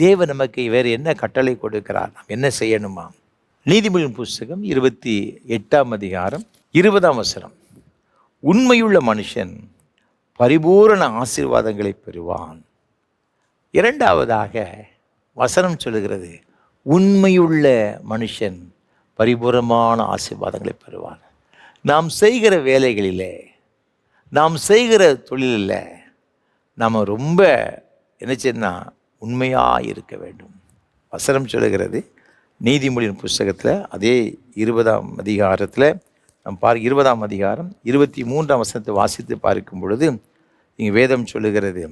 தேவன் நமக்கு வேறு என்ன கட்டளை கொடுக்கிறார், நாம் என்ன செய்யணுமா? நீதிமொழியின் புஸ்தகம் 28ஆம் அதிகாரம் 20ஆம் வசனம், உண்மையுள்ள மனுஷன் பரிபூரண ஆசீர்வாதங்களை பெறுவான். இரண்டாவதாக வசனம் சொல்லுகிறது, உண்மையுள்ள மனுஷன் பரிபூரணமான ஆசீர்வாதங்களை பெறுவான். நாம் செய்கிற வேலைகளிலே, நாம் செய்கிற தொழிலில் நாம் ரொம்ப என்ன செய்யணும்? உண்மையாக இருக்க வேண்டும். வசனம் சொல்லுகிறது நீதிமொழியின் புஸ்தகத்தில் அதே 20ஆம் அதிகாரத்தில் நாம் 20ஆம் அதிகாரம் 23ஆம் வசனத்தை வாசித்து பார்க்கும் பொழுது இங்கே வேதம் சொல்லுகிறது,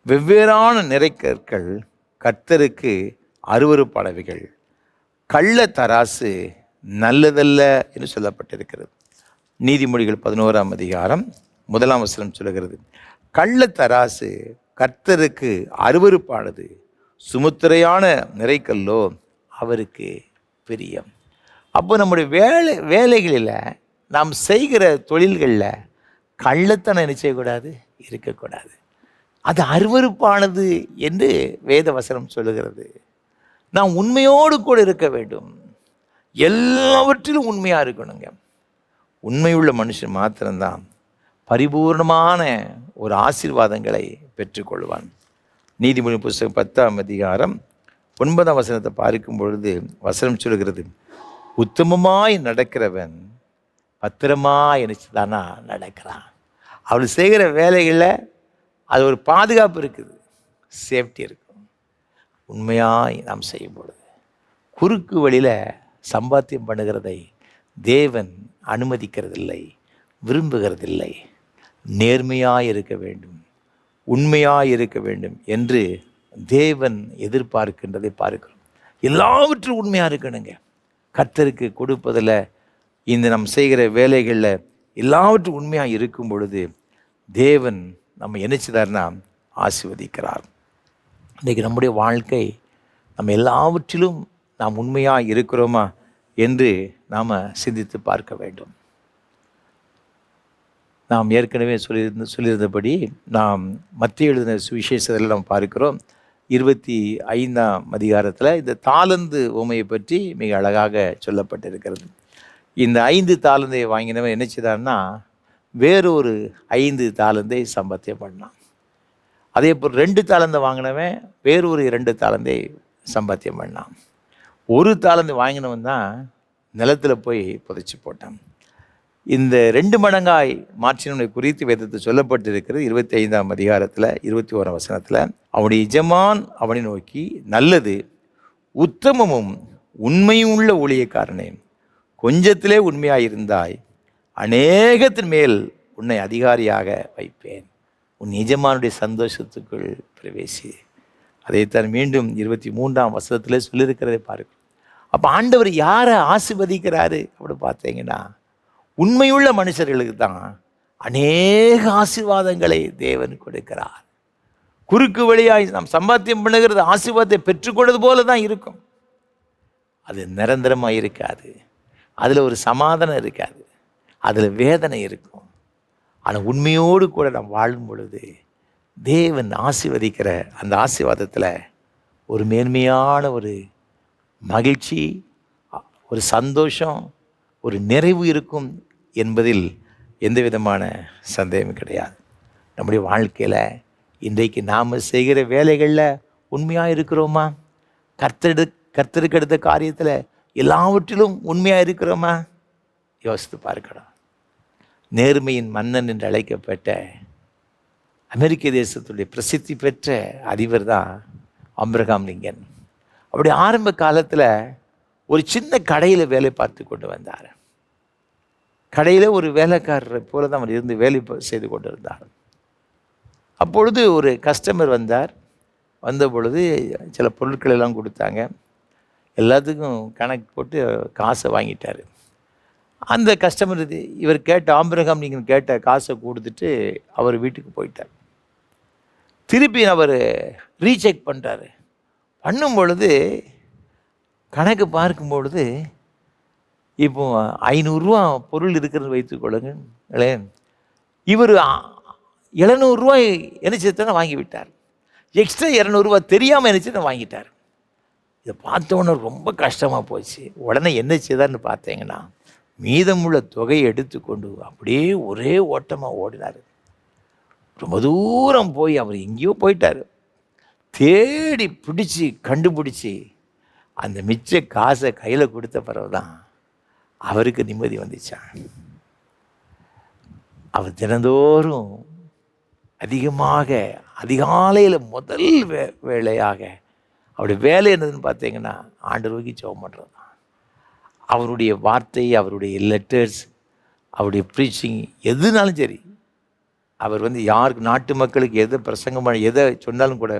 வெவ்வேறான நிறைக்கற்கள் கர்த்தருக்கு அருவருப்பானவைகள், கள்ள தராசு நல்லதல்ல என்று சொல்லப்பட்டிருக்கிறது. நீதிமொழிகள் 11ஆம் அதிகாரம் 1ஆம் வசனம் சொல்லுகிறது, கள்ள தராசு கர்த்தருக்கு அருவருப்பானது, சுமுத்திரையான நிறைக்கல்லோ அவருக்கு பிரியம். அப்போ நம்முடைய வேலைகளில், நாம் செய்கிற தொழில்களில் கள்ளத்தனம் என்ன செய்யக்கூடாது? இருக்கக்கூடாது. அது அருவருப்பானது என்று வேத வசனம் சொல்லுகிறது. நாம் உண்மையோடு கூட இருக்க வேண்டும். எல்லாவற்றிலும் உண்மையாக இருக்கணுங்க. உண்மையுள்ள மனுஷன் மாத்திரம்தான் பரிபூர்ணமான ஒரு ஆசீர்வாதங்களை பெற்றுக்கொள்வான். நீதிமொழி புஸ்தகம் 10ஆம் அதிகாரம் 9ஆம் வசனத்தை பார்க்கும் பொழுது வசனம் சொல்கிறது, உத்தமமாய் நடக்கிறவன் பத்திரமாய் நினைச்சுதானா நடக்கிறான். அவள் செய்கிற வேலைகளில் அது ஒரு பாதுகாப்பு இருக்குது, சேஃப்டி இருக்கும். உண்மையாய் நாம் செய்யும் பொழுது குறுக்கு வழியில் சம்பாத்தியம் பண்ணுகிறதை தேவன் அனுமதிக்கிறதில்லை, விரும்புகிறதில்லை. நேர்மையாக இருக்க வேண்டும், உண்மையாக இருக்க வேண்டும் என்று தேவன் எதிர்பார்க்கின்றதை பார்க்கிறோம். எல்லாவற்றும் உண்மையாக இருக்கணுங்க. கர்த்தருக்கு கொடுப்பதில், இந்த நம்ம செய்கிற வேலைகளில் எல்லாவற்றும் உண்மையாக இருக்கும் பொழுது தேவன் நம்ம என்னச்சுதார்னா ஆசீர்வதிக்கிறார். இன்றைக்கு நம்முடைய வாழ்க்கை, நம்ம எல்லாவற்றிலும் நாம் உண்மையாக இருக்கிறோமா என்று நாம் சிந்தித்து பார்க்க வேண்டும். நாம் ஏற்கனவே சொல்லியிருந்தபடி நாம் மத்திய எழுதின சுவிசேஷத்தில் நாம் பார்க்கிறோம் 25ஆம் அதிகாரத்தில் இந்த தாலந்து உமையை பற்றி மிக அழகாக சொல்லப்பட்டிருக்கிறது. இந்த 5 தாலந்தை வாங்கினவன் என்ன செய்தான்னா வேறொரு 5 தாலந்தை சம்பாத்தியம் பண்ணான். அதே போல் 2 தாலந்தை வாங்கினவன் வேறொரு 2 தாலந்தை சம்பாத்தியம் பண்ணான். 1 தாலந்தை வாங்கினவன் தான் நிலத்தில் போய் புதைச்சி போட்டான். இந்த 2 மடங்காய் மாற்றினவனை குறித்து வேதத்தில் சொல்லப்பட்டிருக்கிறது 25ஆம் அதிகாரத்தில் 21ஆம் வசனத்தில், அவனுடைய எஜமான் அவனை நோக்கி, நல்லது உத்தமமும் உண்மையும் உள்ள ஊழியக்காரனே, கொஞ்சத்திலே உண்மையாயிருந்தாய், அநேகத்தின் மேல் உன்னை அதிகாரியாக வைப்பேன், உன் எஜமானுடைய சந்தோஷத்துக்குள் பிரவேசி. அதைத்தான் மீண்டும் 23ஆம் வசனத்தில் சொல்லியிருக்கிறதை பாருங்கள். அப்போ ஆண்டவர் யாரை ஆசீர்வதிக்கிறாரு அப்படி பார்த்தீங்கன்னா, உண்மையுள்ள மனுஷர்களுக்கு தான் அநேக ஆசீர்வாதங்களை தேவன் கொடுக்கிறார். குறுக்கு வழியாய் நாம் சம்பாத்தியம் பண்ணுகிறது ஆசீர்வாதத்தை பெற்றுக்கொண்டது போல தான் இருக்கும். அது நிரந்தரமாக இருக்காது, அதில் ஒரு சமாதானம் இருக்காது, அதில் வேதனை இருக்கும். ஆனால் உண்மையோடு கூட நாம் வாழும் பொழுது தேவன் ஆசீர்வதிக்கிற அந்த ஆசீர்வாதத்தில் ஒரு மேன்மையான ஒரு மகிழ்ச்சி, ஒரு சந்தோஷம், ஒரு நிறைவு இருக்கும் என்பதில் எந்த விதமான சந்தேகமும் கிடையாது. நம்முடைய வாழ்க்கையில் இன்றைக்கு நாம் செய்கிற வேலைகளில் உண்மையாக இருக்கிறோமா? கர்த்தருக்கு எடுத்த காரியத்தில் எல்லாவற்றிலும் உண்மையாக இருக்கிறோமா? யோசித்து பார்க்கணும். நேர்மையின் மன்னன் என்று அழைக்கப்பட்ட அமெரிக்க தேசத்துடைய பிரசித்தி பெற்ற அதிபர் தான் ஆபிரகாம் லிங்கன். அப்படி ஆரம்ப காலத்தில் ஒரு சின்ன கடையில் வேலை பார்த்து கொண்டு வந்தார். கடையில் ஒரு வேலைக்காரரை போல தான் அவர் இருந்து வேலை செய்து கொண்டு இருந்தார். அப்பொழுது ஒரு கஸ்டமர் வந்தார். வந்த பொழுது சில பொருட்கள் எல்லாம் கொடுத்தாங்க. எல்லாத்துக்கும் கணக்கு போட்டு காசை வாங்கிட்டார். அந்த கஸ்டமர் இவர் கேட்ட ஆபிரகாம் நீங்கள் கேட்ட காசை கொடுத்துட்டு அவர் வீட்டுக்கு போயிட்டார். திருப்பி அவர் ரீசெக் பண்ணுறாரு. பண்ணும் பொழுது கணக்கு பார்க்கும் பொழுது இப்போ 500 பொருள் இருக்கிறது வைத்துக்கொள்ளுங்களேன். இவர் 700 என்ன செய்தான வாங்கி விட்டார். எக்ஸ்ட்ரா 200 தெரியாமல் என்ன செய்த வாங்கிட்டார். இதை பார்த்தோன்னே ரொம்ப கஷ்டமாக போச்சு. உடனே என்ன செய்தார்னு பார்த்தீங்கன்னா, மீதமுள்ள தொகையை எடுத்துக்கொண்டு அப்படியே ஒரே ஓட்டமாக ஓடினார். ரொம்ப தூரம் போய் அவர் எங்கேயோ போயிட்டார். தேடி பிடிச்சி கண்டுபிடிச்சி அந்த மிச்ச காசை கையில் கொடுத்த பிறகு தான் அவருக்கு நிம்மதி வந்துச்சான். அவர் தினந்தோறும் அதிகமாக அதிகாலையில் முதல் வேலையாக அவருடைய வேலை என்னதுன்னு பார்த்தீங்கன்னா ஆண்டவருக்கு ஜெபம் பண்ணுறது தான். அவருடைய வார்த்தை, அவருடைய லெட்டர்ஸ், அவருடைய ப்ரீச்சிங் எதுனாலும் சரி, அவர் யாருக்கு நாட்டு மக்களுக்கு எதை பிரசங்கம் பண்ண எதை சொன்னாலும் கூட,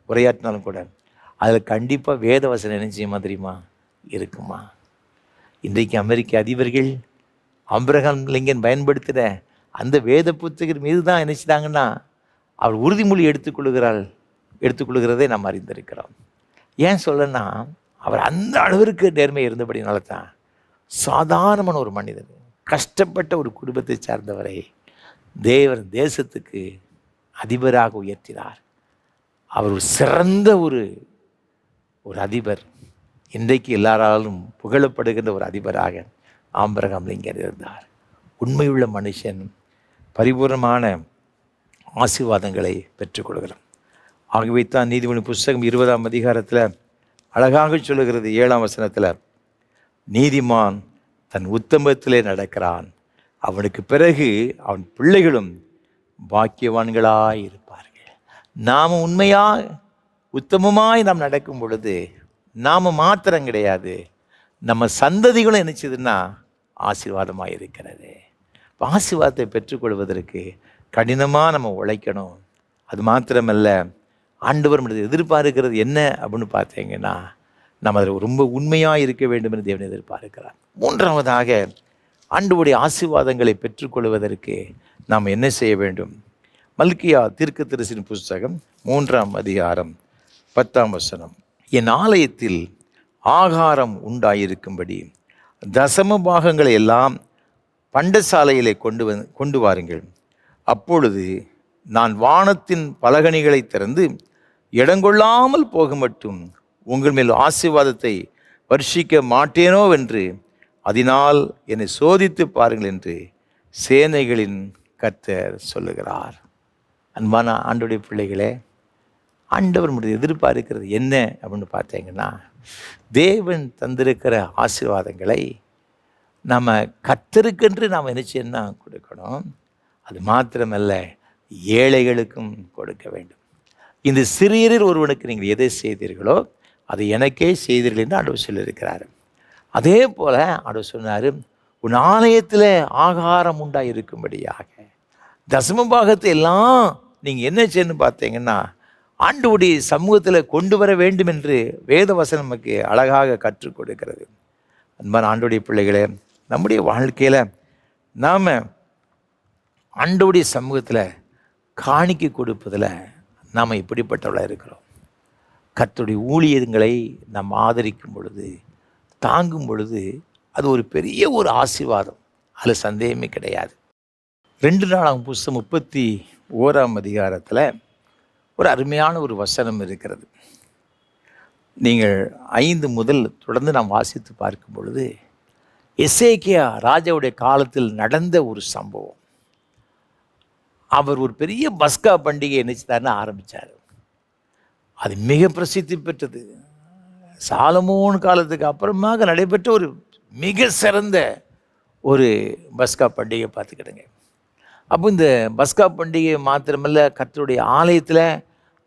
உரையாற்றினாலும் கூட அதில் கண்டிப்பாக வேத வசனம் என்ன செய்யுமா தெரியுமா இருக்குமா. இன்றைக்கு அமெரிக்க அதிபர்கள் ஆபிரகாம் லிங்கன் பயன்படுத்துகிற அந்த வேத புத்தகர் மீது தான் என்ன செய்தாங்கன்னா அவர் உறுதிமொழி எடுத்துக்கொள்கிறதை நாம் அறிந்திருக்கிறோம். ஏன் சொல்லனா, அவர் அந்த அளவிற்கு நேர்மை இருந்தபடினால தான் சாதாரணமான ஒரு மனிதன், கஷ்டப்பட்ட ஒரு குடும்பத்தை சார்ந்தவரை தேவர் தேசத்துக்கு அதிபராக உயர்த்தினார். அவர் ஒரு சிறந்த ஒரு அதிபர். இன்றைக்கு எல்லாராலும் புகழப்படுகின்ற ஒரு அதிபராக ஆபிரகாம் லிங்கன் இருந்தார். உண்மையுள்ள மனுஷன் பரிபூர்ணமான ஆசீர்வாதங்களை பெற்றுக்கொள்கிறான். ஆகவே தான் நீதிமொழி புஸ்தகம் 20ஆம் அதிகாரத்தில் அழகாக சொல்லுகிறது. 7ஆம் வசனத்தில், நீதிமான் தன் உத்தமத்திலே நடக்கிறான், அவனுக்கு பிறகு அவன் பிள்ளைகளும் பாக்கியவான்களாய் இருப்பார்கள். நாம் உண்மையாக உத்தமமாய் நாம் நடக்கும் பொழுது நாம் மாத்திரம் கிடையாது, நம்ம சந்ததிகளும் என்ன செய்யுதுன்னா ஆசீர்வாதமாக இருக்கிறது. ஆசீர்வாதத்தை பெற்றுக்கொள்வதற்கு கடினமாக நம்ம உழைக்கணும். அது மாத்திரமல்ல, ஆண்டவர் எதிர்பார்க்கிறது என்ன அப்படின்னு பார்த்தீங்கன்னா, நம்ம அதில் ரொம்ப உண்மையாக இருக்க வேண்டும் என்று தேவன் எதிர்பார்க்கிறார். 3ஆவதாக, ஆண்டவருடைய ஆசீர்வாதங்களை பெற்றுக்கொள்வதற்கு நாம் என்ன செய்ய வேண்டும்? மல்கியா தீர்க்கதரிசியின் புஸ்தகம் 3ஆம் அதிகாரம் 10ஆம் வசனம், என் ஆலயத்தில் ஆகாரம் உண்டாயிருக்கும்படி தசம பாகங்களை எல்லாம் பண்டசாலையிலே கொண்டு வாருங்கள். அப்பொழுது நான் வானத்தின் பலகணிகளை திறந்து இடங்கொள்ளாமல் போக மட்டும் உங்கள் மேல் ஆசீர்வாதத்தை வர்ஷிக்க மாட்டேனோ என்று அதனால் என்னை சோதித்து பாருங்கள் என்று சேனைகளின் கர்த்தர் சொல்லுகிறார். அன்பான ஆண்டவருடைய பிள்ளைகளே, ஆண்டவர் நம்முடைய எதிர்பார்க்கிறது என்ன அப்படின்னு பார்த்தீங்கன்னா, தேவன் தந்திருக்கிற ஆசீர்வாதங்களை நம்ம கர்த்தருக்கென்று நாம் என்ன செய்யணும் கொடுக்கணும். அது மாத்திரமல்ல, ஏழைகளுக்கும் கொடுக்க வேண்டும். இந்த சிறியரில் ஒருவனுக்கு நீங்கள் எதை செய்தீர்களோ அதை எனக்கே செய்தீர்கள் என்று ஆண்டவர் சொல்லியிருக்கிறார். அதே போல் ஆண்டவர் சொன்னார், உன் ஆலயத்தில் ஆகாரம் உண்டாயிருக்கும்படியாக தசம பாகத்தை எல்லாம் நீங்கள் என்ன செய்யணும்னு பார்த்தீங்கன்னா ஆண்டவருடைய சமூகத்தில் கொண்டு வர வேண்டும் என்று வேதவசனம் நமக்கு அழகாக கற்றுக் கொடுக்கிறது. அன்பான ஆண்டவருடைய பிள்ளைகளே, நம்முடைய வாழ்க்கையில் நாம் ஆண்டவருடைய சமூகத்தில் காணிக்கை கொடுப்பதில் நாம் இப்படிப்பட்டவளாக இருக்கிறோம். கர்த்தருடைய ஊழியங்களை நாம் ஆதரிக்கும் பொழுது, தாங்கும் பொழுது, அது ஒரு பெரிய ஒரு ஆசீர்வாதம், அதில் சந்தேகமே கிடையாது. 2 நாளாம் புஸ்தகம் 31ஆம் அதிகாரத்தில் ஒரு அருமையான ஒரு வசனம் இருக்கிறது. நீங்கள் 5 முதல் தொடர்ந்து நாம் வாசித்து பார்க்கும் பொழுது, எசேக்கியா ராஜாவுடைய காலத்தில் நடந்த ஒரு சம்பவம். அவர் ஒரு பெரிய பஸ்கா பண்டிகை என்னச்சுதான்னு ஆரம்பித்தார். அது மிக பிரசித்தி பெற்றது. சாலமோன் காலத்துக்கு அப்புறமாக நடைபெற்ற ஒரு மிக சிறந்த ஒரு பஸ்கா பண்டிகை பார்த்துக்கிடுங்க. அப்போ இந்த பஸ்கா பண்டிகை மாத்திரமல்ல, கர்த்தருடைய ஆலயத்தில்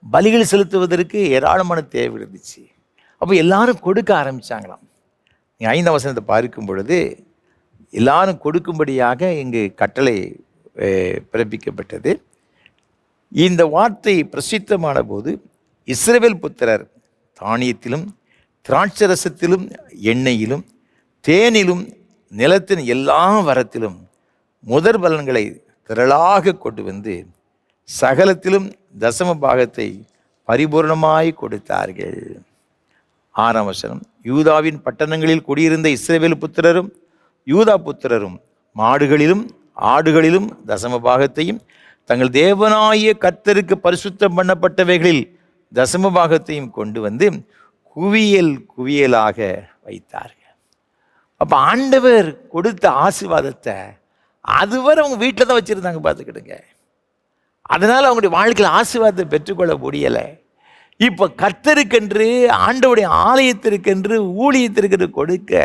பலிகள் செலுத்துவதற்கு ஏராளமான தேவை இருந்துச்சு. அப்போ எல்லாரும் கொடுக்க ஆரம்பித்தாங்களாம். நீங்கள் 5ஆம் வசனத்தை பார்க்கும் பொழுது, எல்லாரும் கொடுக்கும்படியாக இங்கு கட்டளை பிறப்பிக்கப்பட்டது. இந்த வார்த்தை பிரசித்தமான போது இஸ்ரவேல் புத்திரர் தானியத்திலும் திராட்சரசத்திலும் எண்ணெயிலும் தேனிலும் நிலத்தின் எல்லா வரத்திலும் முதற் பலன்களை திரளாக கொண்டு வந்து சகலத்திலும் தசம பாகத்தை பரிபூர்ணமாய் கொடுத்தார்கள். 6ஆம் வசனம், யூதாவின் பட்டணங்களில் குடியிருந்த இஸ்ரவேல் புத்திரரும் யூதா புத்திரரும் மாடுகளிலும் ஆடுகளிலும் தசம பாகத்தையும் தங்கள் தேவனாகிய கர்த்தருக்கு பரிசுத்தம் பண்ணப்பட்டவைகளில் தசம பாகத்தையும் கொண்டு வந்து குவியல் குவியலாக வைத்தார்கள். அப்போ ஆண்டவர் கொடுத்த ஆசீர்வாதத்தை அதுவரை அவங்க வீட்டில் தான் வச்சுருந்தாங்க, பார்த்துக்கிடுங்க. அதனால் அவங்களுடைய வாழ்க்கையில் ஆசீர்வாதத்தை பெற்றுக்கொள்ள முடியலை. இப்போ கர்த்தருக்கென்று, ஆண்டவருடைய ஆலயத்திற்கென்று, ஊழியத்திற்கென்று கொடுக்க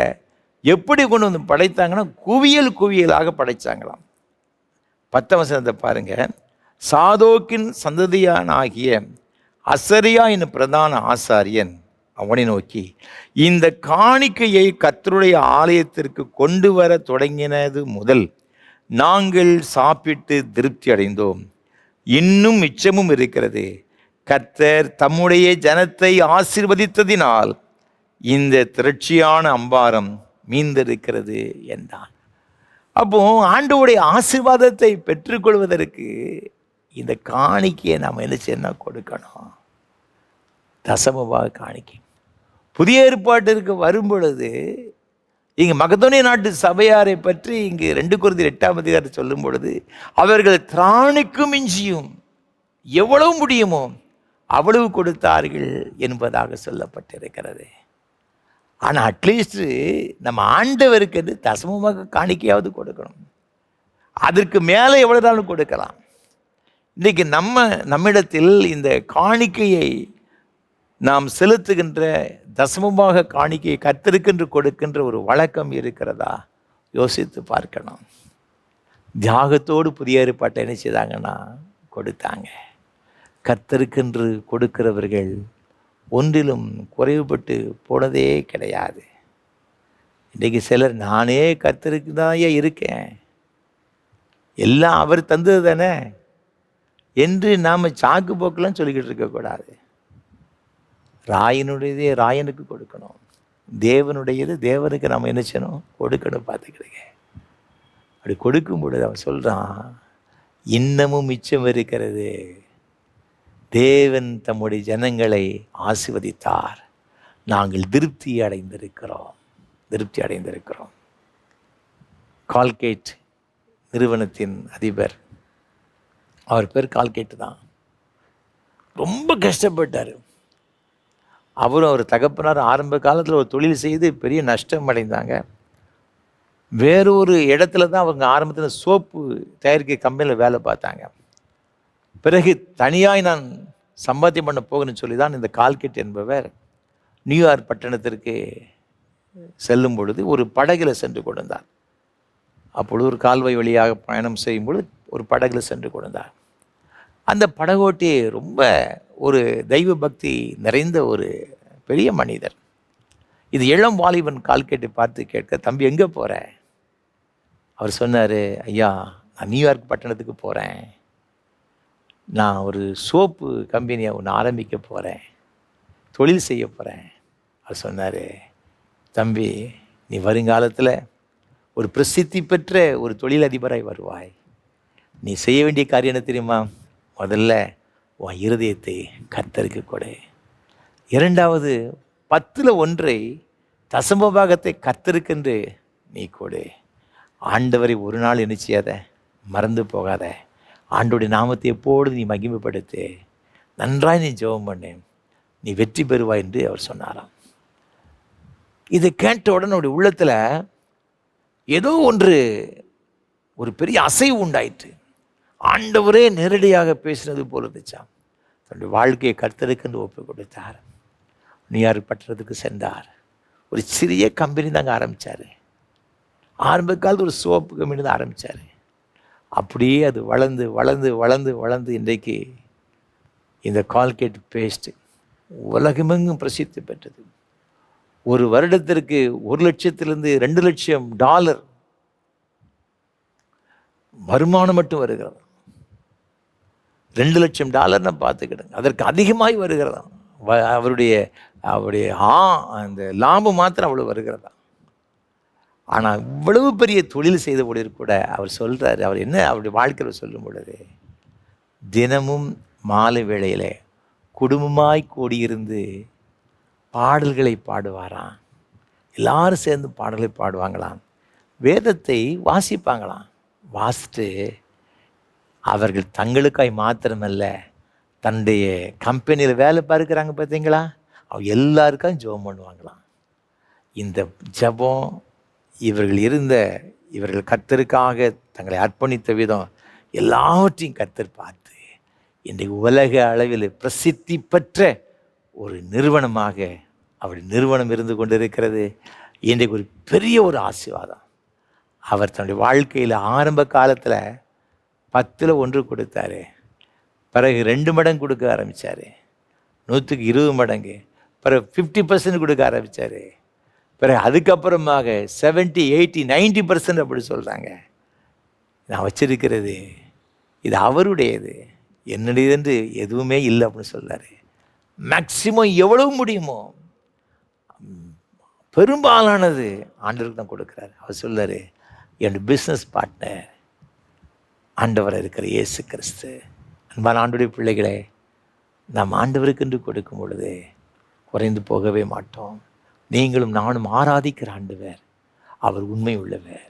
எப்படி கொண்டு வந்து படைத்தாங்கன்னா குவியல் குவியலாக படைத்தாங்களாம். 10ஆம் வசனத்தை பாருங்க. சாதோக்கின் சந்ததியானாகிய அசரியா என்னும் பிரதான ஆசாரியன் அவனை நோக்கி, இந்த காணிக்கையை கர்த்தருடைய ஆலயத்திற்கு கொண்டு வர தொடங்கினது முதல் நாங்கள் சாப்பிட்டு திருப்தி அடைந்தோம். இன்னும் மிச்சமும் இருக்கிறது. கர்த்தர் தம்முடைய ஜனத்தை ஆசீர்வதித்ததினால் இந்த திரட்சியான அம்பாரம் மீந்திருக்கிறது என்றான். அப்போ ஆண்டவருடைய ஆசீர்வாதத்தை பெற்றுக்கொள்வதற்கு இந்த காணிக்கையை நாம் என்ன செய்யணும்? கொடுக்கணும். தசமபாக காணிக்கை. புதிய ஏற்பாட்டிற்கு வரும் பொழுது இங்கு மகதோனிய நாட்டு சபையாரை பற்றி இங்கு 2 கொரிந்தியர் 8ஆம் அதிகாரத்தை சொல்லும் பொழுது, அவர்கள் திராணிக்கும் மிஞ்சியும் எவ்வளவு முடியுமோ அவ்வளவு கொடுத்தார்கள் என்பதாக சொல்லப்பட்டிருக்கிறது. ஆனால் அட்லீஸ்ட் நம்ம ஆண்டவருக்கு தசமமாக காணிக்கையாவது கொடுக்கணும். அதற்கு மேலே எவ்வளோ நாளும் கொடுக்கலாம். இன்றைக்கி நம்மிடத்தில் இந்த காணிக்கையை நாம் செலுத்துகின்ற தசமமாக காணிக்கையை கர்த்தருக்கென்று கொடுக்கின்ற ஒரு வழக்கம் இருக்கிறதா? யோசித்து பார்க்கணும். தியாகத்தோடு புதிய ஏற்பாட்டை என்ன செய்தாங்கன்னா கொடுத்தாங்க. கர்த்தருக்கென்று கொடுக்கிறவர்கள் ஒன்றிலும் குறைவுபட்டு போனதே கிடையாது. இன்றைக்கு சிலர் நானே கர்த்தருக்கு தான் இருக்கேன், எல்லாம் அவர் தந்தது தானே என்று நாம் சாக்கு போக்கெல்லாம் சொல்லிக்கிட்டு இருக்கக்கூடாது. ராயனுடையதே ராயனுக்கு கொடுக்கணும், தேவனுடையது தேவனுக்கு நாம் என்ன செய்யணும்? கொடுக்கணும். பார்த்துக்கிடுங்க. அப்படி கொடுக்கும் பொழுது அவன் சொல்கிறான், இன்னமும் மிச்சம் இருக்கிறது. தேவன் தம்முடைய ஜனங்களை ஆசீர்வதித்தார், நாங்கள் திருப்தி அடைந்திருக்கிறோம். கால்கேட் நிறுவனத்தின் அதிபர், அவர் பேர் கால்கேட்டு தான். ரொம்ப கஷ்டப்பட்டார். அவரும் அவர் தகப்பனார் ஆரம்ப காலத்தில் ஒரு தொழில் செய்து பெரிய நஷ்டம் அடைந்தாங்க. வேறொரு இடத்துல தான் அவங்க ஆரம்பத்தில் சோப்பு தயாரிக்க கம்பெனியில் வேலை பார்த்தாங்க. பிறகு தனியாய் நான் சம்பாத்தியம் பண்ண போகணும்னு சொல்லி தான் இந்த கால்கேட் என்பவர் நியூயார்க் பட்டணத்திற்கு செல்லும் பொழுது ஒரு படகுல சென்று கொண்டார். அப்பொழுது ஒரு கால்வாய் வழியாக பயணம் செய்யும் பொழுது ஒரு படகுல சென்று கொண்டார். அந்த படகோட்டி ரொம்ப ஒரு தெய்வ பக்தி நிறைந்த ஒரு பெரிய மனிதர். இது இளம் வாலிபன் கால்கேட்டை பார்த்து கேட்க, தம்பி எங்கே போகிற? அவர் சொன்னார், ஐயா நான் நியூயார்க் பட்டணத்துக்கு போகிறேன், நான் ஒரு சோப்பு கம்பெனியை ஒன்று ஆரம்பிக்க போகிறேன், தொழில் செய்ய போகிறேன். அவர் சொன்னார், தம்பி நீ வருங்காலத்தில் ஒரு பிரசித்தி பெற்ற ஒரு தொழிலதிபராய் வருவாய். நீ செய்ய வேண்டிய காரியம் என்ன தெரியுமா? முதல்ல உன் இருதயத்தை கர்த்தருக்கு கொடு. 2வது 10ல் 1 தசமபாகத்தை கர்த்தருக்கென்று நீ கொடு. ஆண்டவரை ஒரு நாள் என்ன செய்யாத, மறந்து போகாத. ஆண்டோடைய நாமத்தை எப்போது நீ மகிமைப்படுத்து, நன்றாய் நீ ஜெபம் பண்ணு, நீ வெற்றி பெறுவாய் என்று அவர் சொன்னாராம். இதை கேட்ட உடனே அவருடைய உள்ளத்தில் ஏதோ ஒரு பெரிய அசைவு உண்டாயிற்று. ஆண்டவரே நேரடியாக பேசினது போல இருந்துச்சாம். தன்னுடைய வாழ்க்கையை கர்த்தருக்கென்று ஒப்பு கொடுத்தார். நியூயார்க் பட்டணத்துக்கு சென்றார். ஒரு சிறிய கம்பெனி தாங்க ஆரம்பித்தார். ஆரம்ப காலத்தில் ஒரு சோப்பு கம்பெனி தான் ஆரம்பித்தார். அப்படியே அது வளர்ந்து வளர்ந்து வளர்ந்து வளர்ந்து இன்றைக்கு இந்த கால்கேட் பேஸ்ட் உலகமெங்கும் பிரசித்தி பெற்றது. ஒரு வருடத்திற்கு $1,00,000 2 லட்சம் வருமானம் மட்டும் வருகிறது. $2 லட்சம் பார்த்துக்கிடுங்க, அதற்கு அதிகமாகி வருகிறதா. அவருடைய அந்த லாபம் மாத்திரம் அவ்வளோ வருகிறதா. ஆனால் இவ்வளவு பெரிய தொழில் செய்த பொழுது கூட அவர் சொல்கிறார், அவர் என்ன அவருடைய வாழ்க்கையில் சொல்லும் பொழுது, தினமும் மாலை வேளையில் குடும்பமாய் கூடியிருந்து பாடல்களை பாடுவாராம். எல்லாரும் சேர்ந்து பாடல்களை பாடுவாங்களாம். வேதத்தை வாசிப்பாங்களாம். வாசித்து அவர்கள் தங்களுக்காய் மாத்திரமல்ல, தன்னுடைய கம்பெனியில் வேலை பார்க்குறாங்க பார்த்தீங்களா, அவங்க எல்லாருக்கும் ஜெபம் பண்ணுவாங்களாம். இந்த ஜெபம் இவர்கள் கர்த்தருக்காக தங்களை அர்ப்பணித்த விதம் எல்லாவற்றையும் கர்த்தர் பார்த்து இன்றைக்கு உலக அளவில் பிரசித்தி பெற்ற ஒரு நிறுவனமாக அவருடைய நிறுவனம் இருந்து கொண்டிருக்கிறது. இன்றைக்கு ஒரு பெரிய ஒரு ஆசீர்வாதம். அவர் தன்னுடைய வாழ்க்கையில் ஆரம்ப காலத்தில் 10ல் 1 கொடுத்தாரு. பிறகு 2 மடங்கு கொடுக்க ஆரம்பித்தார். 100க்கு 20 மடங்கு. பிறகு 50% கொடுக்க ஆரம்பித்தார். பிறகு அதுக்கப்புறமாக 70, 80, 90% அப்படி சொல்கிறாங்க. நான் வச்சிருக்கிறது இது அவருடையது, என்னுடையது எதுவுமே இல்லை அப்படின்னு சொல்கிறாரு. மேக்சிமம் எவ்வளவு முடியுமோ பெரும்பாலானது ஆண்டவருக்கு தான் கொடுக்குறாரு. அவர் சொல்கிறார், என்னுடைய பிஸ்னஸ் பார்ட்னர் ஆண்டவராக இருக்கிற இயேசு கிறிஸ்து. அன்பான ஆண்டவருடைய பிள்ளைகளே, நாம் ஆண்டவருக்கு என்று கொடுக்கும் பொழுது குறைந்து போகவே மாட்டோம். நீங்களும் நானும் ஆராதிக்கிற ஆண்டவர் அவர் உண்மை உள்ளவர்.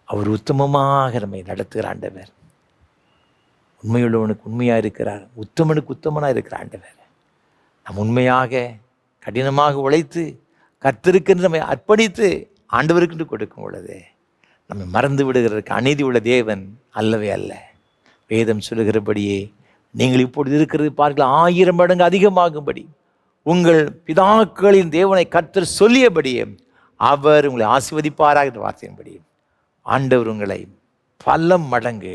அவர் உத்தமமாக நம்மை நடத்துகிற ஆண்டவர். உண்மையுள்ளவனுக்கு உண்மையாக இருக்கிறார், உத்தமனுக்கு உத்தமனாக இருக்கிற ஆண்டவர். நாம் உண்மையாக கடினமாக உழைத்து கர்த்தருக்கென்று நம்மை அர்ப்பணித்து ஆண்டவருக்கென்று கொடுக்கும் பொழுது நம்மை மறந்து விடுகிறதுக்கு அநீதி உள்ள தேவன் அல்லவே அல்ல. வேதம் சொல்லுகிறபடியே நீங்கள் இப்பொழுது இருக்கிறது பார்க்கல 1000 மடங்கு அதிகமாகும்படி உங்கள் பிதாக்களின் தேவனை கர்த்தர் சொல்லியபடியே அவர் உங்களை ஆசீர்வதிப்பாராக என்ற வார்த்தையின்படி ஆண்டவர் உங்களை பல மடங்கு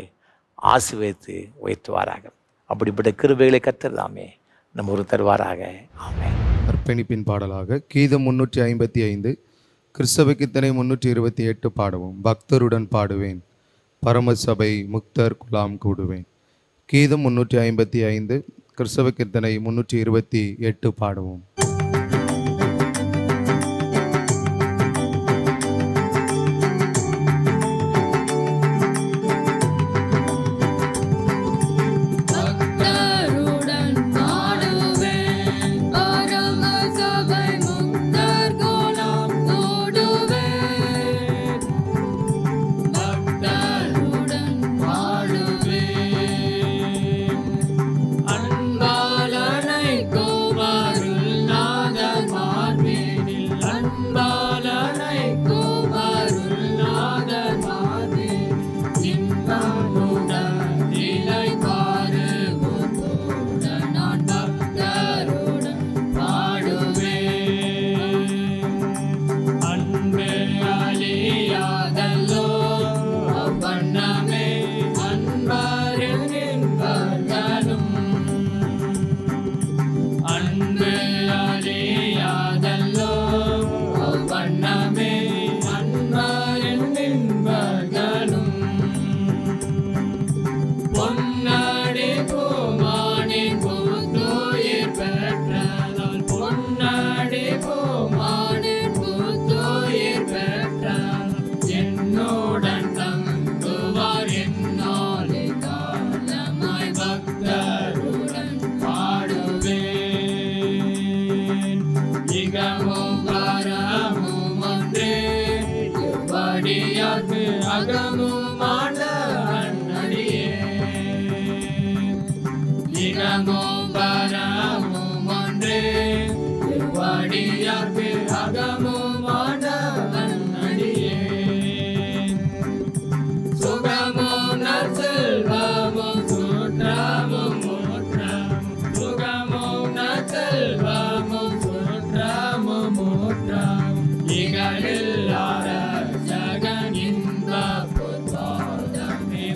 ஆசீர்வதித்து உயர்த்துவாராக. அப்படிப்பட்ட கிருபைகளை கர்த்தர் தாமே நம்ம ஒரு தருவாராக. ஆமென். அர்ப்பணிப்பின் பாடலாக கீதம் 355, கிறிஸ்தவக்கித்தனை 328 பாடவும். பக்தருடன் பாடுவேன், பரமசபை முக்தர் குலாம் கூடுவேன். கீதம் 355, கிறிஸ்தவக்கித்தனை 328 பாடவும்.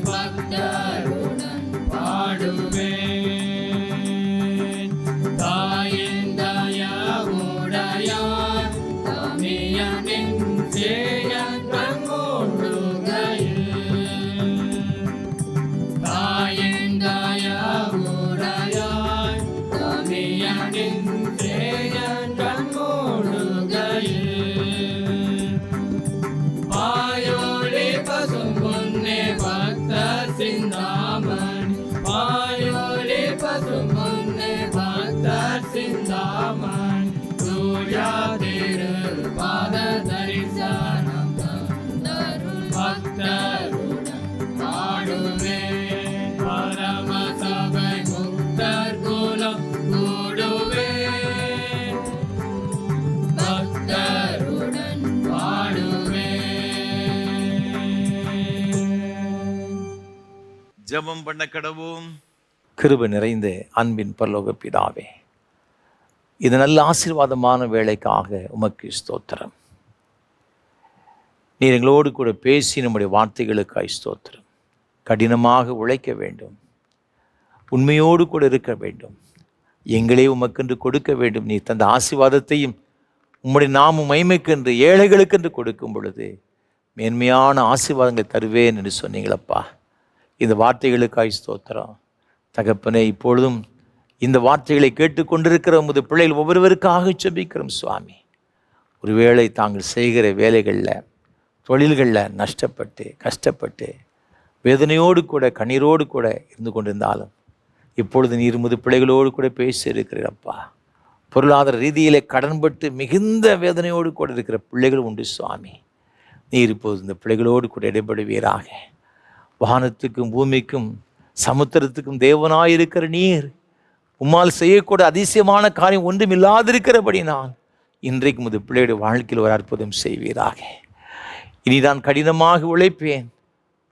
பக்தருடன் பாடுவேன். ஜெபம் பண்ண கடவோம். கிருபை நிறைந்த அன்பின் பரலோக பிதாவே, இது நல்ல ஆசீர்வாதமான வேலைக்காக உமக்கு ஸ்தோத்திரம். நீர் எங்களோடு கூட பேசி நம்முடைய வார்த்தைகளுக்காய் ஸ்தோத்திரம். கடினமாக உழைக்க வேண்டும், உண்மையோடு கூட இருக்க வேண்டும், எங்களே உமக்கென்று கொடுக்க வேண்டும். நீ தந்த ஆசீர்வாதத்தையும் உம்முடைய நாமம் மகிமைக்கென்று ஏழைகளுக்கென்று கொடுக்கும் பொழுது மேன்மையான ஆசீர்வாதங்களை தருவேன் என்று சொன்னீங்களப்பா. இந்த வார்த்தைகளுக்காய் ஸ்தோத்திரம் தகப்பனே. இப்பொழுதும் இந்த வார்த்தைகளை கேட்டுக்கொண்டிருக்கிற உமது பிள்ளைகள் ஒவ்வொருவருக்காக ஜெபிக்கிறோம் சுவாமி. ஒருவேளை தாங்கள் செய்கிற வேலைகளில் தொழில்களில் நஷ்டப்பட்டு கஷ்டப்பட்டு வேதனையோடு கூட கண்ணீரோடு கூட இருந்து கொண்டிருந்தாலும் இப்பொழுது நீர் உமது பிள்ளைகளோடு கூட பேசி இருக்கிறப்பா. பொருளாதார ரீதியிலே கடன்பட்டு மிகுந்த வேதனையோடு கூட இருக்கிற பிள்ளைகள் உண்டு சுவாமி. நீர் இப்போது இந்த பிள்ளைகளோடு கூட இடைபடுவீராக. வானத்துக்கும் பூமிக்கும் சமுத்திரத்துக்கும் தேவனாயிருக்கிற நீர் உம்மால் செய்யக்கூட அதிசயமான காரியம் ஒன்றும் இல்லாதிருக்கிறபடினால் இன்றைக்கு உமது பிள்ளையுடைய வாழ்க்கையில் ஒரு அற்புதம் செய்வீராக. இனி நான் கடினமாக உழைப்பேன்,